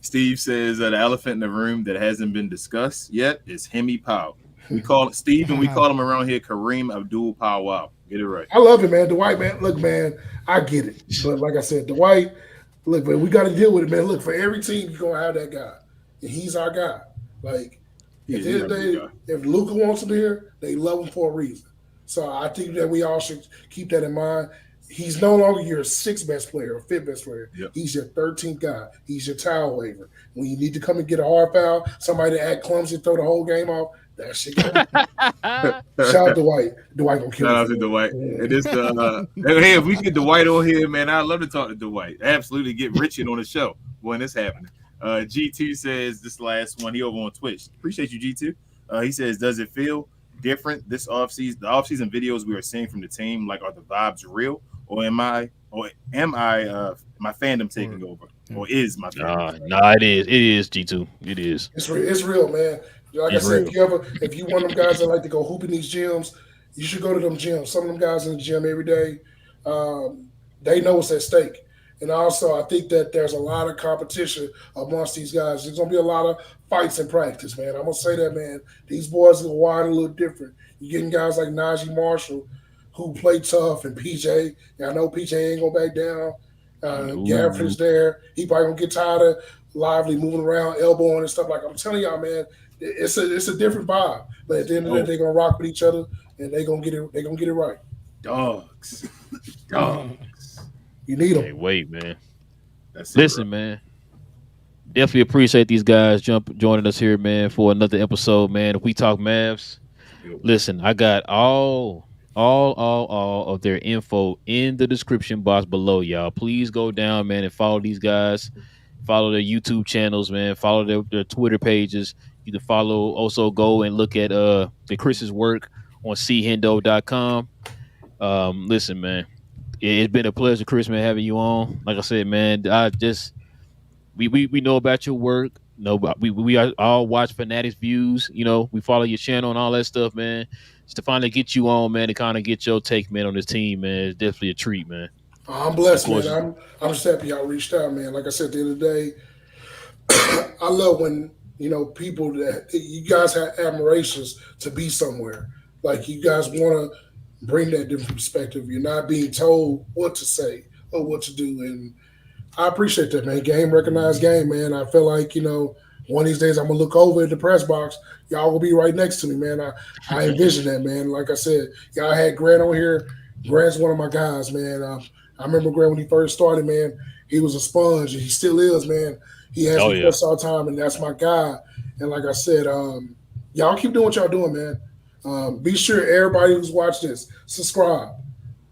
Steve says the elephant in the room that hasn't been discussed yet is Hemi Powell. We call it Steve, and we call him around here Kareem Abdul-Powell. Get it right. I love it, man. Dwight, man. Look, man, I get it. But like I said, Dwight, look, man, we got to deal with it, man. Look, for every team, you're going to have that guy. And he's our guy. Like, at the end of the day, if Luka wants him here, they love him for a reason. So I think that we all should keep that in mind. He's no longer your 6th best player or 5th best player. Yep. He's your 13th guy. He's your towel waiver. When you need to come and get a hard foul, somebody to act clumsy, throw the whole game off, that shit. Shout out to Dwight. Dwight gonna kill. Shout out to Dwight. Yeah. It is hey, if we get Dwight on here, man, I'd love to talk to Dwight. Absolutely, get Richard on the show when it's happening. G2 says this last one. He over on Twitch. Appreciate you, G2. He says, does it feel different this offseason? The offseason videos we are seeing from the team, like, are the vibes real, or am I my fandom taking over, or is my fandom? Nah, it is G2. It is. It's real, man. Like I said, if you one of them guys that like to go hoop in these gyms, You should go to them gyms. Some of them guys in the gym every day, they know what's at stake. And also, I think that there's a lot of competition amongst these guys. There's gonna be a lot of fights in practice, man. I'm gonna say that, man. These boys are wired a little different. You're getting guys like Najee Marshall, who play tough, and PJ. And I know PJ ain't gonna back down. Gafford is there. He probably gonna get tired of Lively moving around, elbowing and stuff. Like I'm telling y'all, man, it's a different vibe. But at the end of the day, they're gonna rock with each other, and they're gonna get it. They're gonna get it right. Dogs. You need them. Hey, wait, man. That's Listen, man. Definitely appreciate these guys joining us here, man, for another episode, man. If we talk Mavs, listen, I got all of their info in the description box below, y'all. Please go down, man, and follow these guys. Follow their YouTube channels, man. Follow their Twitter pages. You can also go and look at the Chris's work on chendo.com. Listen, man, it's been a pleasure, Chris, man, having you on. Like I said, man, we know about your work. No, we all watch Fanatics Views. You know, we follow your channel and all that stuff, man. Just to finally get you on, man, to kind of get your take, man, on this team, man, it's definitely a treat, man. I'm blessed, man. I'm just happy y'all reached out, man. Like I said, at the end of the day, I love when people that you guys have admirations to be somewhere. Like you guys want to bring that different perspective. You're not being told what to say or what to do, and I appreciate that, man. Game recognized game, man. I feel like one of these days I'm gonna look over at the press box. Y'all will be right next to me, man. I envision that, man. Like I said, y'all had Grant on here. Grant's one of my guys, man. I remember Grant when he first started, man. He was a sponge, and he still is, man. He has me press all the time, and that's my guy. And like I said, y'all keep doing what y'all doing, man. Be sure everybody who's watched this, subscribe,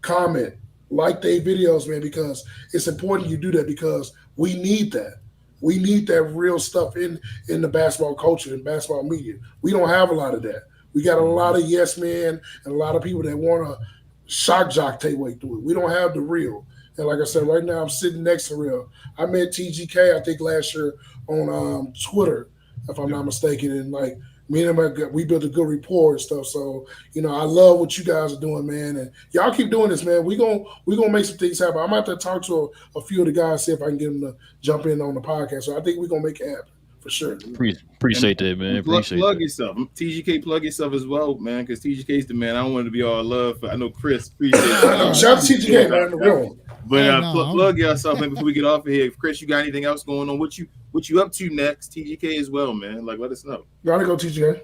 comment, like their videos, man, because it's important you do that because we need that. We need that real stuff in the basketball culture and basketball media. We don't have a lot of that. We got a lot of yes men and a lot of people that want to shock jock their way through it. We don't have the real. And like I said, right now I'm sitting next to real. I met T.G.K. I think last year on Twitter, if I'm not mistaken, and like me and him, we built a good rapport and stuff. So I love what you guys are doing, man, and y'all keep doing this, man. We gonna make some things happen. I'm gonna have to talk to a few of the guys, see if I can get them to jump in on the podcast. So I think we're gonna make it happen for sure. Appreciate that, man. Plug yourself. TGK, plug yourself as well, man, because TGK's the man. I don't want to be all love. I know Chris appreciate it. Shout out to TGK, man. The real one. But plug yourself, man, before we get off of here. Chris, you got anything else going on? What you up to next? TGK as well, man. Like, let us know. Gotta go, TGK.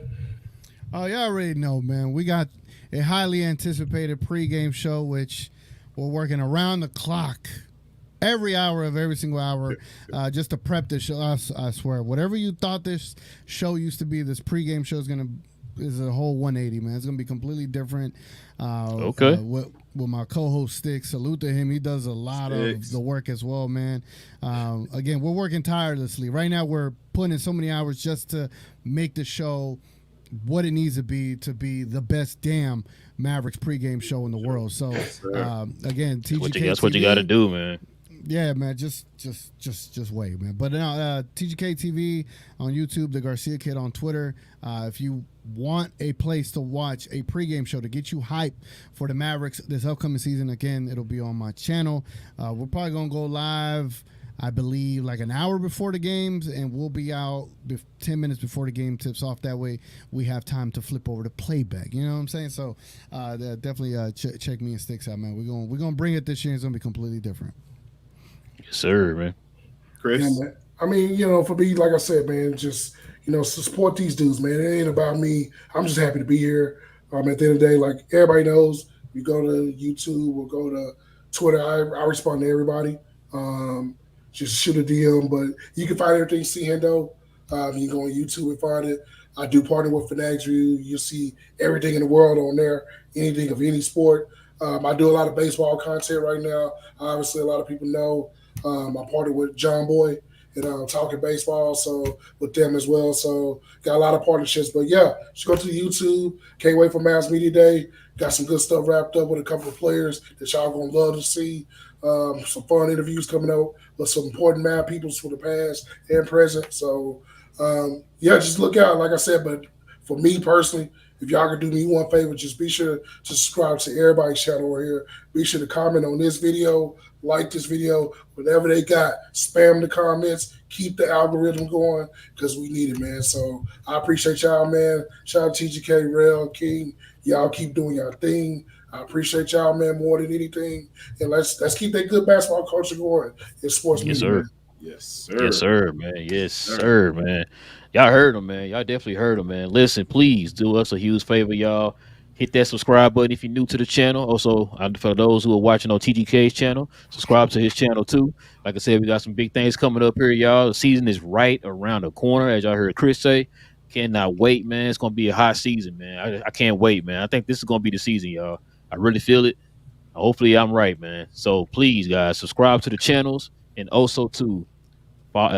Oh, y'all already know, man. We got a highly anticipated pregame show, which we're working around the clock, every hour of every single hour, just to prep the show. I swear, whatever you thought this show used to be, this pregame show is a whole 180, man. It's gonna be completely different. Okay. With my co-host Sticks, salute to him. He does a lot of the work as well, man. Again, we're working tirelessly. Right now, we're putting in so many hours just to make the show what it needs to be the best damn Mavericks pregame show in the world. So, again, TGK. That's what you got to do, man. Yeah, man, just wait, man. But TGK TV on YouTube, the Garcia Kid on Twitter. If you want a place to watch a pregame show to get you hyped for the Mavericks this upcoming season, again, it'll be on my channel. We're probably gonna go live, I believe, like an hour before the games, and we'll be out 10 minutes before the game tips off. That way, we have time to flip over to Playback. You know what I'm saying? So, definitely check me and Sticks out, man. We're gonna bring it this year. It's gonna be completely different. Yes, sir, man. Chris? Yeah, man. I mean, for me, like I said, man, just, support these dudes, man. It ain't about me. I'm just happy to be here. At the end of the day, like everybody knows, you go to YouTube or go to Twitter, I respond to everybody. Just shoot a DM, but you can find everything Hendo. You can go on YouTube and find it. I do partner with Fanatics View. You'll see everything in the world on there, anything of any sport. I do a lot of baseball content right now. Obviously, a lot of people know I partnered with John Boy and Talking Baseball, so with them as well. So got a lot of partnerships. But yeah, just go to the YouTube. Can't wait for Mavs Media Day. Got some good stuff wrapped up with a couple of players that y'all gonna love to see. Some fun interviews coming out with some important Mav peoples for the past and present. So just look out, like I said. But for me personally, if y'all could do me one favor, just be sure to subscribe to everybody's channel over here. Be sure to comment on this video, like this video, whatever they got. Spam the comments. Keep the algorithm going because we need it, man. So I appreciate y'all, man. Shout out to T.G.K, Relle, King. Y'all keep doing your thing. I appreciate y'all, man, more than anything. And let's keep that good basketball culture going in sports Yes, media, sir. man. Yes, sir. Yes, sir, man. Yes, sir, man. Y'all heard him, man. Y'all definitely heard him, man. Listen, please do us a huge favor, y'all. Hit that subscribe button if you're new to the channel. Also, for those who are watching on T.G.K's channel, subscribe to his channel too. Like I said, we got some big things coming up here, y'all. The season is right around the corner, as y'all heard Chris say. Cannot wait, man. It's gonna be a hot season, man. I can't wait, man. I think this is gonna be the season, y'all. I really feel it. Hopefully, I'm right, man. So please, guys, subscribe to the channels and also to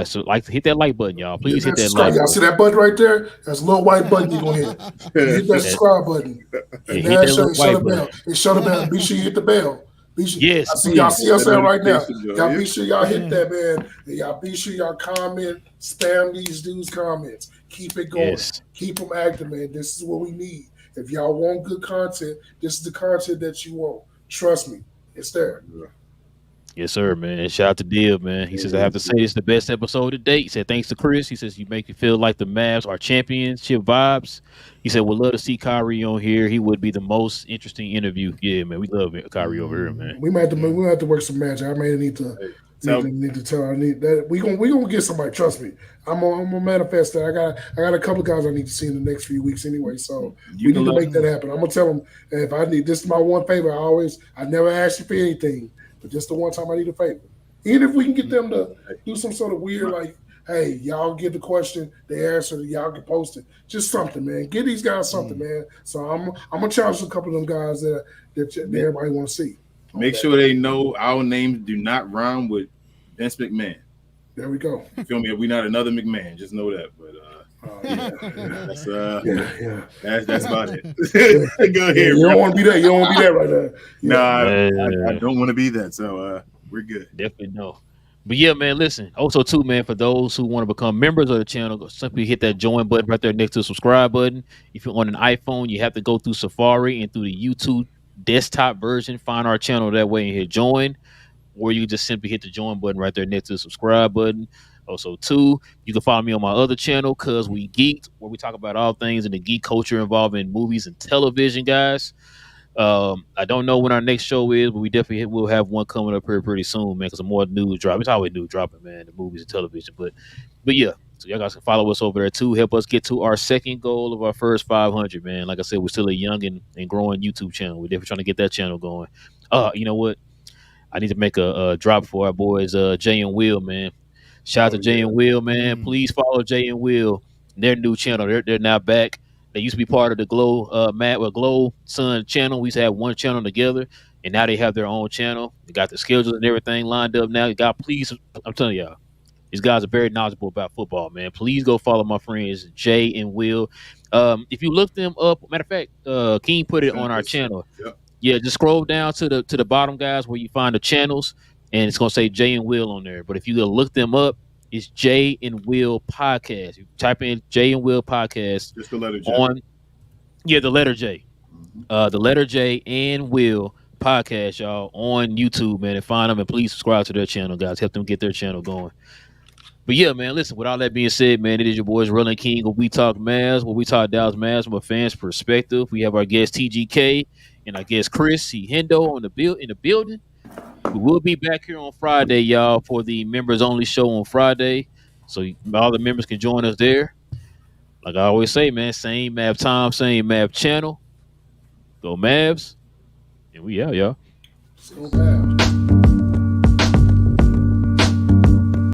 so hit that like button, y'all. Please hit that subscribe. like Y'all button. see that button right there? That's a little white button you're gonna hit. You hit that subscribe button. And hit that little shut white the bell. button. And shut the bell. Be sure you hit the bell. Be sure. Yes, I see y'all see us there right now. Notification bell, Y'all yeah. be sure y'all hit that, man. And y'all be sure y'all comment, spam these dudes' comments. Keep it going. Yes. Keep them active, man. This is what we need. If y'all want good content, this is the content that you want. Trust me, it's there. Yes, sir, man. Shout out to Div, man. He says, I have to say this is the best episode to date. He said, thanks to Chris. He says, you make me feel like the Mavs are championship vibes. He said, would love to see Kyrie on here. He would be the most interesting interview. Yeah, man. We love Kyrie over here, man. We might have to work some magic. I may need to need to tell. I need that we gonna get somebody. Trust me. I'm gonna manifest that. I got a couple of guys I need to see in the next few weeks anyway. So we need to make that happen. I'm gonna tell them if I need this is my one favor. I never ask you for anything, but just the one time I need a favor. Even if we can get them to do some sort of weird like, hey, y'all get the question, the answer, y'all can post it. Just something, man. Give these guys something, man. So I'm gonna challenge a couple of them guys that everybody want to see. Make sure they know our names do not rhyme with Vince McMahon. There we go. You feel me? If we're not another McMahon, just know that. But that's about it. Go ahead. You don't want to be that. You don't want to be that right there. Nah, I don't want to be that. So we're good. Definitely no. But yeah, man, listen. Also, too, man, for those who want to become members of the channel, simply hit that join button right there next to the subscribe button. If you're on an iPhone, you have to go through Safari and through the YouTube desktop version. Find our channel that way and hit join. Or you can just simply hit the join button right there next to the subscribe button. Also, too, you can follow me on my other channel, Cause We Geeked, where we talk about all things in the geek culture involving movies and television, guys. I don't know when our next show is, but we definitely will have one coming up here pretty soon, man, because some more news drop. It's always news dropping, man, the movies and television. But yeah, so y'all guys can follow us over there, too. Help us get to our second goal of our first 500, man. Like I said, we're still a young and growing YouTube channel. We're definitely trying to get that channel going. You know what? I need to make a drop for our boys, Jay and Will, man. Shout out to Jay and Will, man. Please follow Jay and Will. Their new channel. They're now back. They used to be part of the Glow Sun channel. We used to have one channel together, and now they have their own channel. They got the schedules and everything lined up now. Please, I'm telling y'all, these guys are very knowledgeable about football, man. Please go follow my friends Jay and Will. If you look them up, matter of fact, King put it on our channel. Yep. Yeah, just scroll down to the bottom, guys, where you find the channels, and it's gonna say Jay and Will on there. But if you go look them up, it's Jay and Will Podcast. You type in Jay and Will Podcast. Just the letter J. The letter J. The letter J and Will Podcast, y'all, on YouTube, man, and find them and please subscribe to their channel, guys. Help them get their channel going. But yeah, man, listen, with all that being said, man, it is your boys Relle and King, where we talk Mavs, where we talk Dallas Mavs from a fan's perspective. We have our guest T.G.K. and our guest Chris Hendo in the building. We will be back here on Friday, y'all, for the members only show on Friday. So all the members can join us there. Like I always say, man, same Mav time, same Mav channel. Go Mavs. And we out, y'all. So bad.